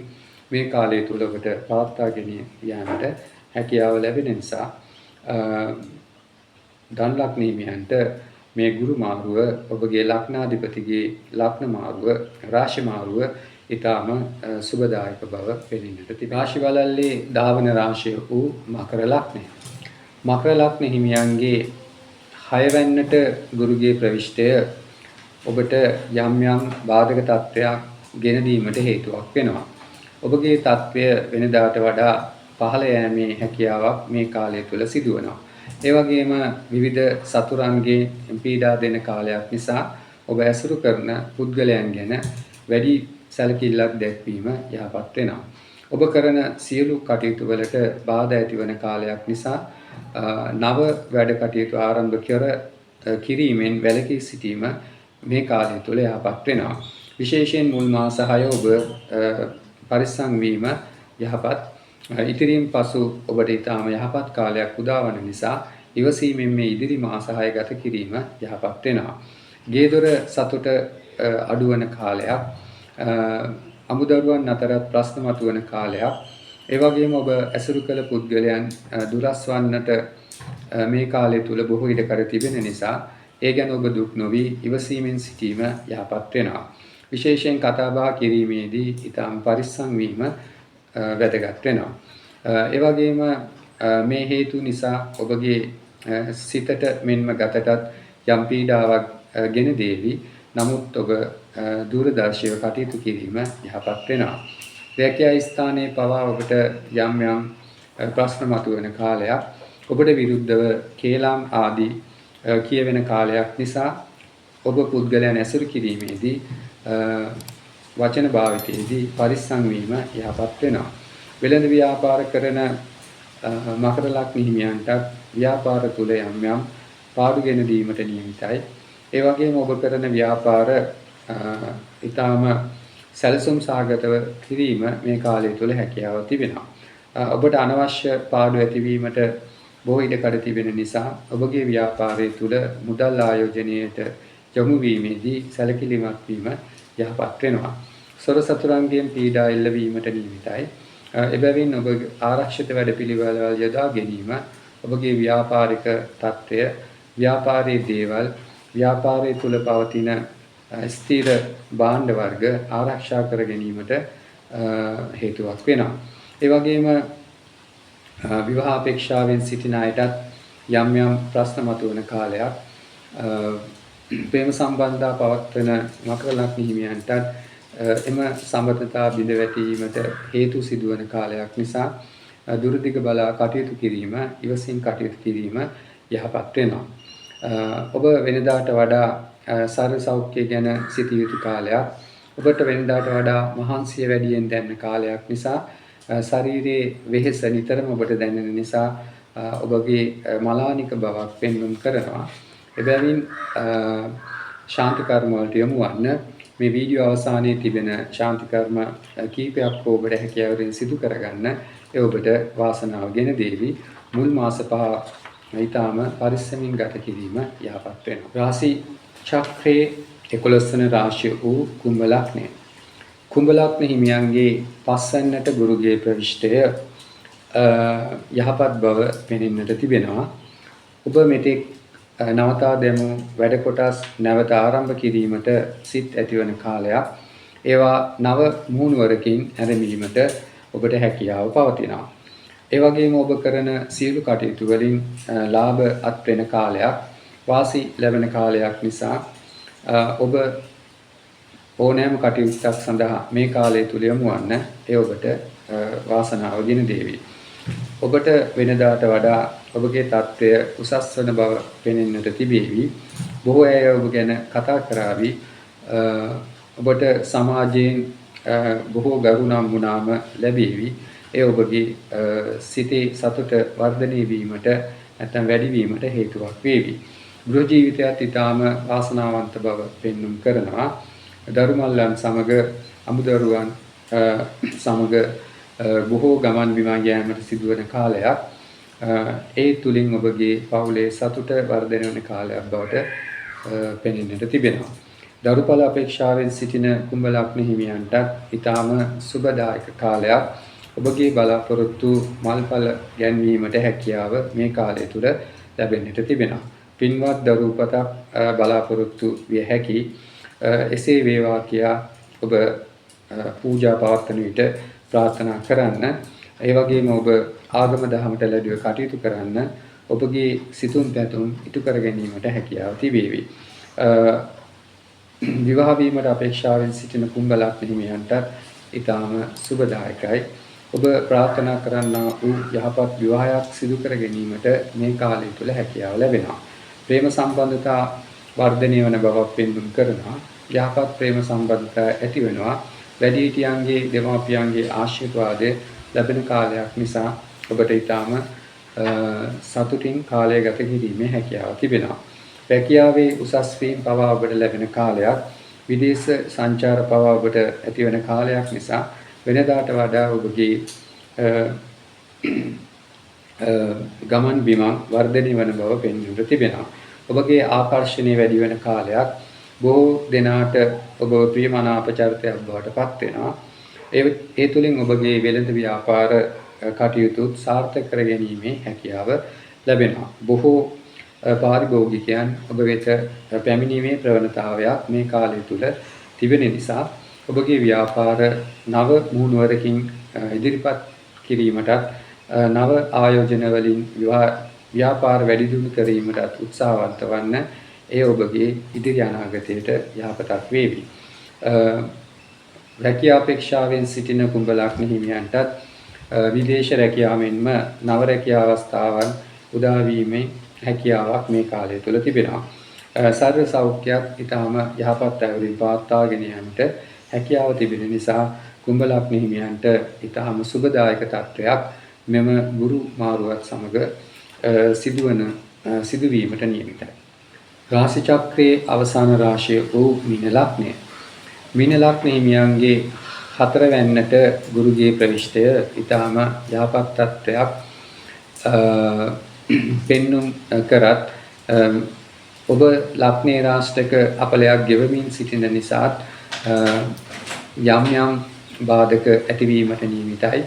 මේ කාලය තුල ඔබට පවත්වා ගෙන යාමට හැකියාව ලැබෙන නිසා ධනලග්න හිමියන්ට මේ ගුරු මාරුව ඔබගේ ලග්නාධිපතිගේ ලග්න මාරුව රාශි මාරුව ඊටාම සුබදායක බව පෙනෙන්නට තිබේ. රාශි වලල්ලේ ධාවන රාශිය වූ මකර ලග්නය. මකර ලග්න හිමියන්ගේ 6 වෙන්නට ගුරුගේ ප්‍රවිෂ්ඨය ඔබට යම් යම් බාධක තත්ත්වයක් ගෙන දීමට හේතුවක් වෙනවා. ඔබගේ තත්ත්වය වෙනදාට වඩා පහළ යෑමේ හැකියාවක් මේ කාලය තුල සිදුවනවා. ඒ වගේම විවිධ සතුරන්ගේ පීඩා දෙන කාලයක් නිසා ඔබ ඇසුරු කරන පුද්ගලයන් ගැන වැඩි සැලකිල්ලක් දැක්වීම යහපත් වෙනවා. ඔබ කරන සියලු කටයුතු වලට බාධා ඇතිවන කාලයක් නිසා නව වැඩ කටයුතු ආරම්භ කිරීමෙන් වැළකී සිටීම මේ කාලය තුල යහපත් වෙනවා. විශේෂයෙන් මුල් මාස 6 ඔබ පරිස්සම් වීම යහපත්. ඉතිරින් පසු ඔබට ඊටාම යහපත් කාලයක් උදාවන නිසා ඉවසීමෙන් මේ ඉදිරි මාස 6 ගත කිරීම යහපත් වෙනවා. ගේදොර සතුට අඩුවන කාලයක්. අමුදරුවන් අතරත් ප්‍රශ්න මතුවන කාලයක්. ඒ වගේම ඔබ ඇසුරු කළ පුද්ගලයන් දුරස් වන්නට මේ කාලය තුල බොහෝ ඉඩ කර තිබෙන නිසා ඒ ගැන ඔබ දුක් නොවි ඉවසීමෙන් සිටීම යහපත් වෙනවා. විශේෂයෙන් කතා බහ කිරීමේදී ඊටාම පරිස්සම් වීම වැදගත් වෙනවා. ඒ වගේම මේ හේතු නිසා ඔබගේ සිතට මෙන්ම ගතටත් යම් පීඩාවක් ගෙන දේවි. නමුත් ඔබ දූරදර්ශීව කටයුතු කිරීම යහපත් වෙනවා. රැකියා ස්ථානයේ පවා ඔබට යම් යම් ප්‍රශ්න මතුවන කාලයක්. ඔබට විරුද්ධව කේලම් ආදී කියවෙන කාලයක් නිසා ඔබ පුද්ගලයන් ඇසුරු කිරීමේදී වචන භාවිතයේදී පරිස්සම් වීම යහපත් වෙනවා. වෙළඳ ව්‍යාපාර කරන මකර ලග්න හිමියන්ට ව්‍යාපාර තුල යම් යම් පාඩු ගෙන දීමට නියමිතයි. ඒ වගේම ඔබ කරන ව්‍යාපාර ඊටාම සැලසුම් සාගතව කිරීම මේ කාලය තුල හැකියාව තිබෙනවා. ඔබට අනවශ්‍ය පාඩු ඇතිවීමට බොහෝ ඉඩකඩ තිබෙන නිසා ඔබගේ ව්‍යාපාරය තුල මුදල් ආයෝජනයට යොමු වීමේදී සැලකිලිමත් වීම යහපත් වෙනවා. සොර සතුරන්ගෙන් පීඩා එල්ලවීමට නියමිතයි. එබැවින් ඔබ ආරක්ෂිත වැඩපිළිවෙළවල් යොදා ගැනීම ඔබගේ ව්‍යාපාරික තත්ත්වය, ව්‍යාපාරයේ දේවල්, ව්‍යාපාරය තුල පවතින ස්ථිර භාණ්ඩ වර්ග ආරක්ෂා කර ගැනීමට හේතුවක් වෙනවා. ඒ වගේම විවාහ අපේක්ෂාවෙන් සිටින අයටත් යම් යම් ප්‍රශ්න මතුවන කාලයක්. ප්‍රේම සම්බන්ධතා පවත්වන මකර ලග්න හිමියන්ට එම සම්බන්ධතා බිඳ වැටීමට හේතු සිදුවන කාලයක් නිසා දුරදිග බලා කටයුතු කිරීම, ඉවසින් කටයුතු කිරීම යහපත් වෙනවා. ඔබ වෙනදාට වඩා සර්ව සෞඛ්‍ය ගැන සිටිය යුතු කාලයක්. ඔබට වෙනදාට වඩා මහන්සිය වැඩියෙන් දැනෙන කාලයක් නිසා ශරීරයේ වෙහෙස නිතරම ඔබට දැනෙන නිසා ඔබගේ මලානික බවක් පෙන්වුම් කරනවා. එබැවින් ශාන්ති කර්ම වලට යොමු වන්න. මේ වීඩියෝ අවසානයේ තිබෙන ශාන්ති කර්ම කීපයක් ඔබට හැකියාවෙන් සිදු කරගන්න. ඒ ඔබට වාසනාව ගෙන දේවි. මුල් මාස 5 ඊටාම පරිස්සමින් ගත කිරීම යහපත් වෙනවා. රාශි චක්‍රයේ 11 වන රාශිය වූ කුම්භ ලග්නය. කුම්භ ලග්න හිමියන්ගේ පස්වැන්නට ගුරුගේ ප්‍රවිෂ්ඨය යහපත් බව පෙනෙන්නට තිබෙනවා. ඔබ මෙතෙක් නවතා දැමු වැඩ කොටස් නැවත ආරම්භ කිරීමට සිත් ඇතිවන කාලයක්. ඒවා නව මුහුණුවරකින් ඇරඹීමට ඔබට හැකියාව පවතිනවා. ඒ වගේම ඔබ කරන සියලු කටයුතු වලින් ලාභ අත්වෙන කාලයක්, වාසි ලැබෙන කාලයක් නිසා ඔබ ඕනෑම කටයුත්තක් සඳහා මේ කාලය තුල යොමු වන්න. ඒ ඔබට වාසනාව ගෙන දේවි. ඔබට වෙනදාට වඩා ඔබගේ තත්ත්වය උසස් වන බව පෙනෙන්නට තිබේවි. බොහෝ අය ඔබ ගැන කතා කරાવી. ඔබට සමාජයෙන් බොහෝ ගරුණම් වුණාම ලැබේවි. ඒ ඔබගේ සිතේ සතුට වර්ධනය වීමට නැත්නම් වැඩි වීමට හේතුවක් වේවි. ගෘහ ජීවිතයත් ඊටාම වාසනාවන්ත බව පෙන්눔 කරනවා. දරුමල්ලන් සමග අමුදරුවන් සමග බොහෝ ගමන් බිමන් යාමට සිදුවන කාලයක්. ඒ තුලින් ඔබගේ පවුලේ සතුට වර්ධනය වන කාලයක් බවට පෙනෙන්නට තිබෙනවා. දරුඵල අපේක්ෂාවෙන් සිටින කුම්භ ලග්න හිමියන්ට ඊටාම සුබදායක කාලයක්. ඔබගේ බලාපොරොත්තු මල්ඵල ගැන්වීමට හැකියාව මේ කාලය තුල ලැබෙන්නට තිබෙනවා. පින්වත් දරුපතක් බලාපොරොත්තු විය හැකි. එසේ වේවා කියා ඔබ පූජා පවත්වන විට ප්‍රාර්ථනා කරන්න. ඒ වගේම ඔබ ආගම දහමට ලැබුව කටයුතු කරන්න. ඔබගේ සිතුම් පැතුම් ඉටු කර ගැනීමට හැකියාව තිබේවි. විවාහ වීමට අපේක්ෂාවෙන් සිටින කුම්භ ලග්න හිමියන්ට ඊටාම සුබදායකයි. ඔබ ප්‍රාර්ථනා කරන්නා වූ යහපත් විවාහයක් සිදු කර ගැනීමට මේ කාලය තුල හැකියාව ලැබෙනවා. ප්‍රේම සම්බන්ධතා වර්ධනය වන බවක් පෙන්වුම් කරනවා. යහපත් ප්‍රේම සම්බන්ධතා ඇති වෙනවා. වැඩිහිටියන්ගේ දෙමාපියන්ගේ ආශිර්වාදය ලැබෙන කාලයක් නිසා ඔබට ඊටාම සතුටින් කාලය ගත කිරීමේ හැකියාව තිබෙනවා. රැකියාවේ උසස් වීම පවා ඔබට ලැබෙන කාලයක්. විදේශ සංචාර පවා ඔබට ඇතිවන කාලයක් නිසා වෙනදාට වඩා ඔබගේ ගමන් බිමන් වර්ධනය වන බව පෙන්වන්නට තිබෙනවා. ඔබගේ ආකර්ෂණය වැඩි වෙන කාලයක්. බොහෝ දෙනාට ඔබ ප්‍රියමනාප චරිතයක් බවට පත් වෙනවා. ඒ තුලින් ඔබගේ වෙළඳ ව්‍යාපාර කටයුතු සාර්ථක කර ගැනීමේ හැකියාව ලැබෙනවා. බොහෝ පාරිභෝගිකයන් ඔබ වෙත පැමිණීමේ ප්‍රවණතාවයක් මේ කාලය තුල තිබෙන නිසා ඔබගේ ව්‍යාපාර නව මුහුණුවරකින් ඉදිරිපත් කිරීමටත් නව ආයෝජන වලින් ව්‍යාපාර වැඩි දියුණු කිරීමටත් උත්සාහවන්ත වන්න. ඒ ඔබගේ ඉදිරි අනාගතයට යහපතක් වේවි. රැකියා අපේක්ෂාවෙන් සිටින කුම්භ ලග්න හිමියන්ටත් විදේශ රැකියාවෙන්ම නව රැකියා අවස්ථාවන් උදා වීමේ හැකියාවක් මේ කාලය තුල තිබෙනවා. සර්ව සෞඛ්‍යයක් ඊටාම යහපත් අයුරින් පවත්වාගෙන යාමට හැකියාව තිබෙන නිසා කුම්භ ලග්න හිමියන්ට ඊටාම සුබදායක තත්වයක් මෙම ගුරු මාරුවත් සමග සිදුවීමට නියමිතයි. රාශි චක්‍රයේ අවසාන රාශිය වූ මීන ලග්නය. මීන ලග්න හිමියන්ගේ හතරවැන්නට ගුරුගේ ප්‍රවිෂ්ඨය ඊටාම යහපත් තත්වයක් පෙන්눔 කරත් ඔබ ලග්නේ රාශියක අපලයක් ගෙවමින් සිටින නිසා යම් බාධක ඇතිවීමට නියමිතයි.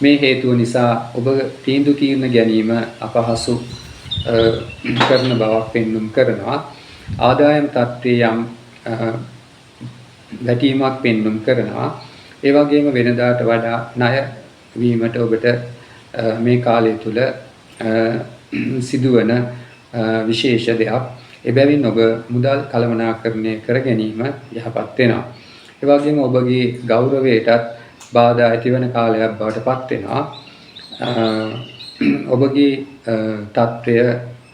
මේ හේතුව නිසා ඔබ තීන්දුව తీරන ගැනීම අපහසු කරන බවක් පෙන්눔 කරනවා. ආදායම් තත්ත්වයේ යම් ගැටීමක් පෙන්눔 කරනවා. ඒ වගේම වෙනදාට වඩා ණය වීමට ඔබට මේ කාලය තුල සිදුවන විශේෂ දෙයක්. එබැවින් ඔබ මුදල් කළමනාකරණය කර ගැනීම යහපත් වෙනවා. ඒ වගේම ඔබගේ ගෞරවයටත් බාධා ඇතිවන කාලයක් බවට පත් වෙනවා. ඔබගේ තත්ත්වය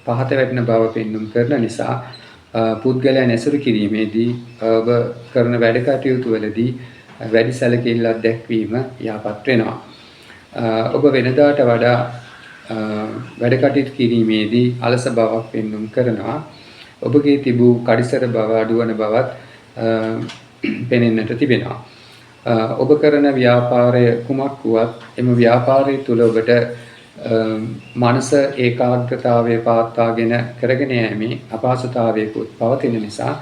පහත වැටෙන බව පෙන්눔 කරන නිසා පුද්ගලයන් ඇසුරු කිරීමේදී ඔබ කරන වැඩ කටයුතු වලදී වැඩි සැලකිල්ලක් දැක්වීම යහපත් වෙනවා. ඔබ වෙනදාට වඩා වැඩ කටයුතු කිරීමේදී අලස බවක් පෙන්නුම් කරනවා. ඔබගේ තිබූ කඩිසර බව අඩුවන බවත් පෙනෙන්නට තිබෙනවා. ඔබ කරන ව්‍යාපාරය කුමක් වුවත් එම ව්‍යාපාරය තුළ ඔබට මනස ඒකාග්‍රතාවය පවත්වාගෙන කරගෙන යෑමේ අපහසුතාවයකුත් පවතින නිසා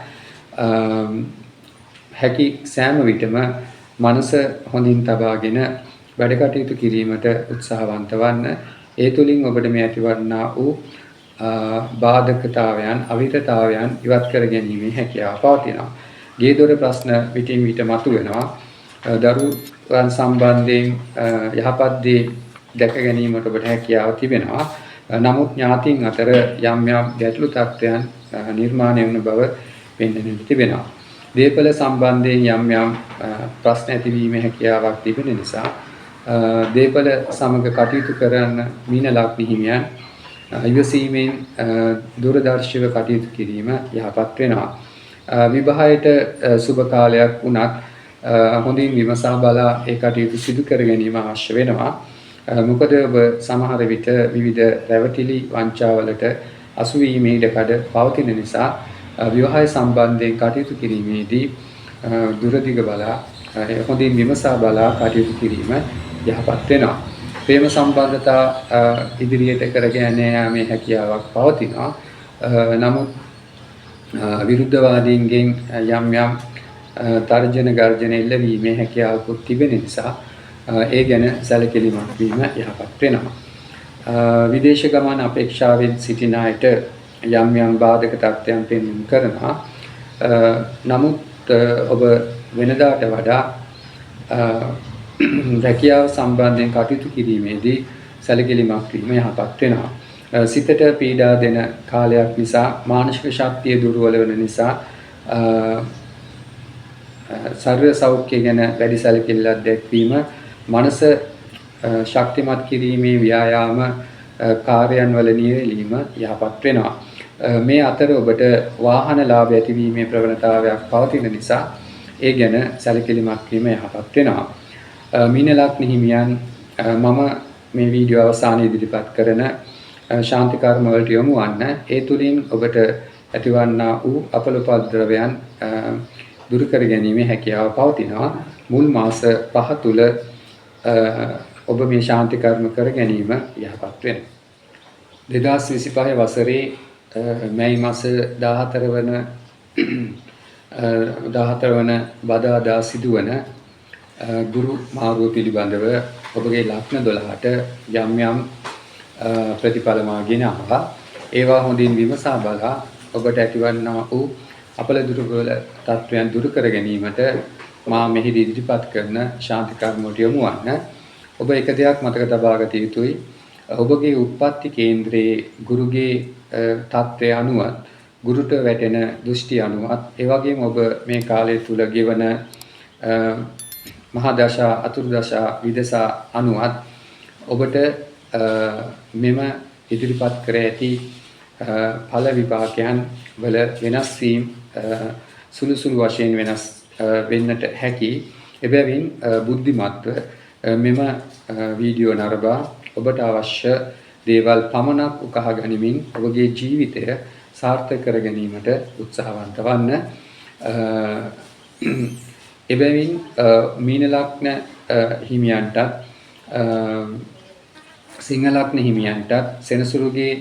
හැකි සෑම විටම මනස හොඳින් තබාගෙන වැඩ කටයුතු කිරීමට උත්සාහවන්ත වන්න. ඒ තුළින් ඔබට මේ ඇතිවන්නා වූ බාධකතාවයන් අවිරතාවයන් ඉවත් කර ගැනීමේ හැකියාව පවතිනවා. ගේ දොර ප්‍රශ්න විටින් විට මතුවෙනවා. දරුවන් සම්බන්ධයෙන් යහපත් දේ දැක ගැනීමට ඔබට හැකියාව තිබෙනවා. නමුත් ඥාතීන් අතර යම් යම් ගැටලු තත්ත්වයන් නිර්මාණය වන බව පෙන්වන්නට තිබෙනවා. දේපල සම්බන්ධයෙන් යම් යම් ප්‍රශ්න ඇතිවීමේ හැකියාවක් තිබෙන නිසා දේපල සමග කටයුතු කරන මීන ලග්න හිමියන් ඉවසීමෙන් දුරදර්ශීව කටයුතු කිරීම යහපත් වෙනවා. විවාහයට සුබ කාලයක් වුණත් හොඳින් විමසා බලා ඒ කටයුතු සිදු කර ගැනීම අවශ්‍ය වෙනවා. මොකද ඔබ සමහර විට විවිධ රැවටිලි වංචාවලට අසු වීමේ ඉඩකඩ පවතින නිසා විවාහය සම්බන්ධයෙන් කටයුතු කිරීමේදී දුරදිග බලා හොඳින් විමසා බලා කටයුතු කිරීම යහපත් වෙනවා. ප්‍රේම සම්බන්ධතා ඉදිරියට කරගෙන යාමේ හැකියාවක් පවතිනවා. නමුත් විරුද්ධවාදීන්ගෙන් යම් යම් තර්ජන ගර්ජන එල්ලවීමේ හැකියාවකුත් තිබෙන නිසා ඒ ගැන සැලකිලිමත් වීම යහපත් වෙනවා. විදේශ ගමන අපේක්ෂාවෙන් සිටින අයට යම් යම් බාධක තත්ත්වයන් පෙන්වන්න කරනවා. නමුත් ඔබ වෙනදාට වඩා රැකියාව සම්බන්ධයෙන් කටයුතු කිරීමේදී සැලකිලිමත් වීම යහපත් වෙනවා. සිතට පීඩා දෙන කාලයක් නිසා මානසික ශක්තිය දුර්වල වෙන නිසා ශරීර සෞඛ්‍ය ගැන වැඩි සැලකිල්ලක් දැක්වීම මනස ශක්තිමත් කිරීමේ ව්‍යායාම කාර්යයන් වල නියැලීම යහපත් වෙනවා. මේ අතර ඔබට වාහන ලාභ ඇතිවීමේ ප්‍රවණතාවයක් පවතින නිසා ඒ ගැන සැලකිලිමත් වීම යහපත් වෙනවා. මීන ලග්න හිමියන් මම මේ වීඩියෝ අවසානයේ ඉදිරිපත් කරන ශාන්ති කර්ම වලට යොමු වන්න. ඒ තුලින් ඔබට ඇතිවන්නා වූ අපලෝපද්‍රවයන් දුරු කර ගැනීමේ හැකියාව පවතිනවා. මුල් මාස 5 තුල ඔබ මේ ශාන්ති කර්ම කර ගැනීම යහපත් වෙනවා. 2025 වසරේ මැයි මාස 14 වන බදාදා සිදුවන ගුරු මාරුව පිළිබඳව ඔබගේ ලග්න 12ට යම් යම් ප්‍රතිඵල මාගෙන ආවා. ඒවා හොඳින් විමසා බලා ඔබට ඇතිවන්නා වූ අපල දුර්වල තත්වයන් දුරු කර ගැනීමට මා මෙහිදී ඉදිරිපත් කරන ශාන්ති කර්ම වලට යොමු වන්න. ඔබ එක දෙයක් මතක තබා ගත යුතුයි. ඔබගේ උප්පත්ති කේන්ද්‍රයේ ගුරුගේ තත්ත්වය අනුවත් ගුරුට වැටෙන දෘෂ්ටි අනුවත් ඒ වගේම ඔබ මේ කාලය තුල ගෙවන මහා දශා අතුරු දශා විදසා අනුවත් ඔබට මෙම ඉදිරිපත් කර ඇති ඵල විපාකයන් වල වෙනස් වීම සුළු සුළු වශයෙන් වෙනස් වෙන්නට හැකි. එබැවින් බුද්ධිමත්ව මෙම වීඩියෝ නරඹා ඔබට අවශ්‍ය දේවල් පමණක් උකහා ගනිමින් ඔබගේ ජීවිතය සාර්ථක කර ගැනීමට උත්සාහවන්ත වන්න. එබැවින් මීන ලග්න හිමියන්ටත් සිංහ ලග්න හිමියන්ටත් සෙනසුරුගේ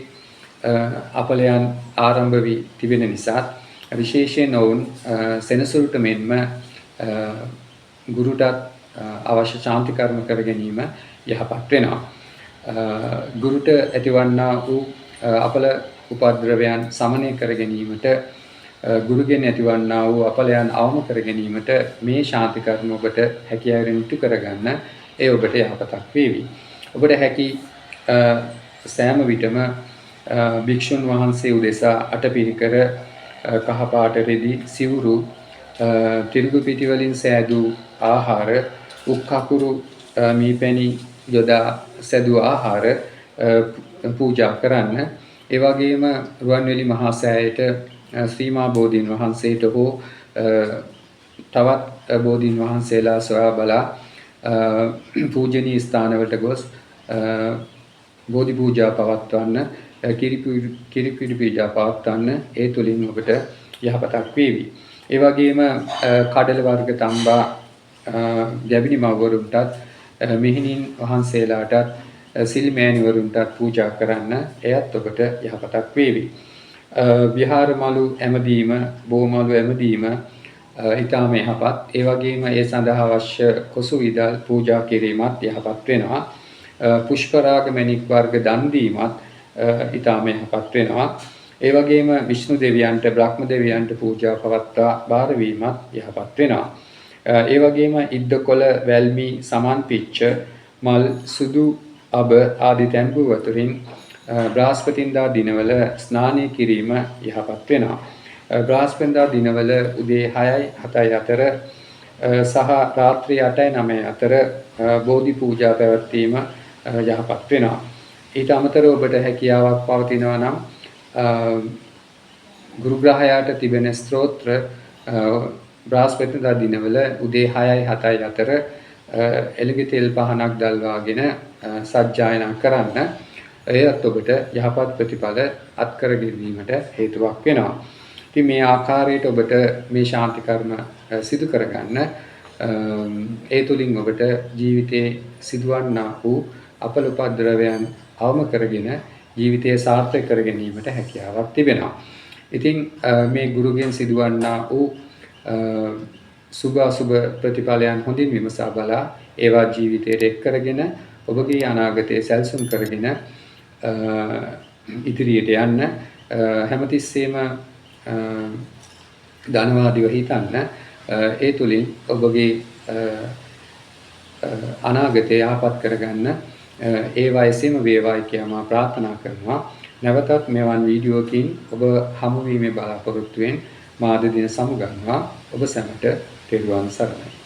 අපලයන් ආරම්භ වී තිබෙන නිසා විශේෂයෙන් ඔවුන් සෙනසුරුට මෙන්ම ගුරුටත් අවශ්‍ය ශාන්ති කර්ම කර ගැනීම යහපත් වෙනවා. ගුරුට ඇතිවන්නා වූ අපල උපද්‍රවයන් සමනය කර ගැනීමට ගුරුගෙන් ඇතිවන්නා වූ අපලයන් අවම කර ගැනීමට මේ ශාන්ති කර්ම ඔබට හැකියාවෙන් ඉටු කරගන්න ඒ ඔබට යහපතක් වේවි. ඔබට හැකි සෑම විටම භික්ෂුන් වහන්සේ උදෙසා අටපිරිකර කහපාට රෙදි සිවුරු තිරිඟු පිටි වලින් සෑදූ ආහාර උක්කකුරු මීපැණි යොදා සැදූ ආහාර පූජා කරන්න. ඒ වගේම රුවන්වැලි මහා සෑයට ශ්‍රීමා බෝධීන් වහන්සේට හෝ තවත් බෝධීන් වහන්සේලා සොයා බලා පූජනීය ස්ථානවලට ගොස් බෝධි පූජා පවත්වන්න, කිරිපිඩි පූජා පවත්වන්න ඒ තුලින් ඔබට යහපතක් වේවි. ඒ වගේම කඩල වර්ග තම්බා ගැබිනි මව්වරුන්ටත් මිහිණින් වහන්සේලාටත් සිල්මෑණිවරුන්ටත් පූජා කරන්න එයත් ඔබට යහපතක් වේවි. විහාර මලු ඇමදීම, බෝමලු ඇමදීම ඊටාම යහපත්. ඒ වගේම ඒ සඳහා අවශ්‍ය කොසු විදල් පූජා කිරීමත් යහපත් වෙනවා. පුෂ්පරාග මණික් වර්ග දන් දීමත් ඊටාම යහපත් වෙනවා. ඒ වගේම විෂ්ණු දෙවියන්ට, බ්‍රහ්ම දෙවියන්ට පූජා පවත්වා බාර වීමත් යහපත් වෙනවා. ඒ වගේම ඉද්දකොළ, වැල්මි, සමන් පිච්ච, මල්, සුදු අබ ආදී තැඹු වතුරින් බ්‍රහස්පතින්දා දිනවල ස්නානය කිරීම යහපත් වෙනවා. බ්‍රහස්පතින්දා දිනවල උදේ 6යි 7යි අතර සහ රාත්‍රී 8යි 9යි අතර බෝධි පූජා පැවැත්වීම යහපත් වෙනවා. ඊට අමතරව ඔබට හැකියාවක් පවතිනවා නම් ගුරු ග්‍රහයාට තිබෙන ස්තෝත්‍ර බ්‍රහස්පතින්දා දිනවල උදේ 6යි 7යි අතර එළඟ තෙල් පහනක් දල්වාගෙන සජ්ජායනා කරන්න. එයත් ඔබට යහපත් ප්‍රතිඵල අත්කර ගැනීමට හේතුවක් වෙනවා. ඉතින් මේ ආකාරයට ඔබට මේ ශාන්ති කර්ම සිදු කරගන්න ඒ තුලින් ඔබට ජීවිතයේ සිදුවන්නා වූ අපල උපද්‍රවයන් අවම කරගෙන ජීවිතය සාර්ථක කර ගැනීමට හැකියාවක් තිබෙනවා. ඉතින් මේ ගුරුගෙන් සිදුවන්නා වූ සුභ අසුභ ප්‍රතිඵලයන් හොඳින් විමසා බලා ඒවා ජීවිතයට එක් කරගෙන ඔබගේ අනාගතය සැලසුම් කරගෙන ඉදිරියට යන්න හැමතිස්සෙම ධනවාදීව හිතන්න. ඒ තුලින් ඔබගේ අනාගතය යහපත් කරගන්න ඒ වයසේම වේවායි කියලා මා ප්‍රාර්ථනා කරනවා. නැවතත් මෙවන් වීඩියෝකින් ඔබ හමු වීමේ බලාපොරොත්තුවෙන් මා අද දින සමුගන්නවා. ඔබ සැමට තෙරුවන් සරණයි.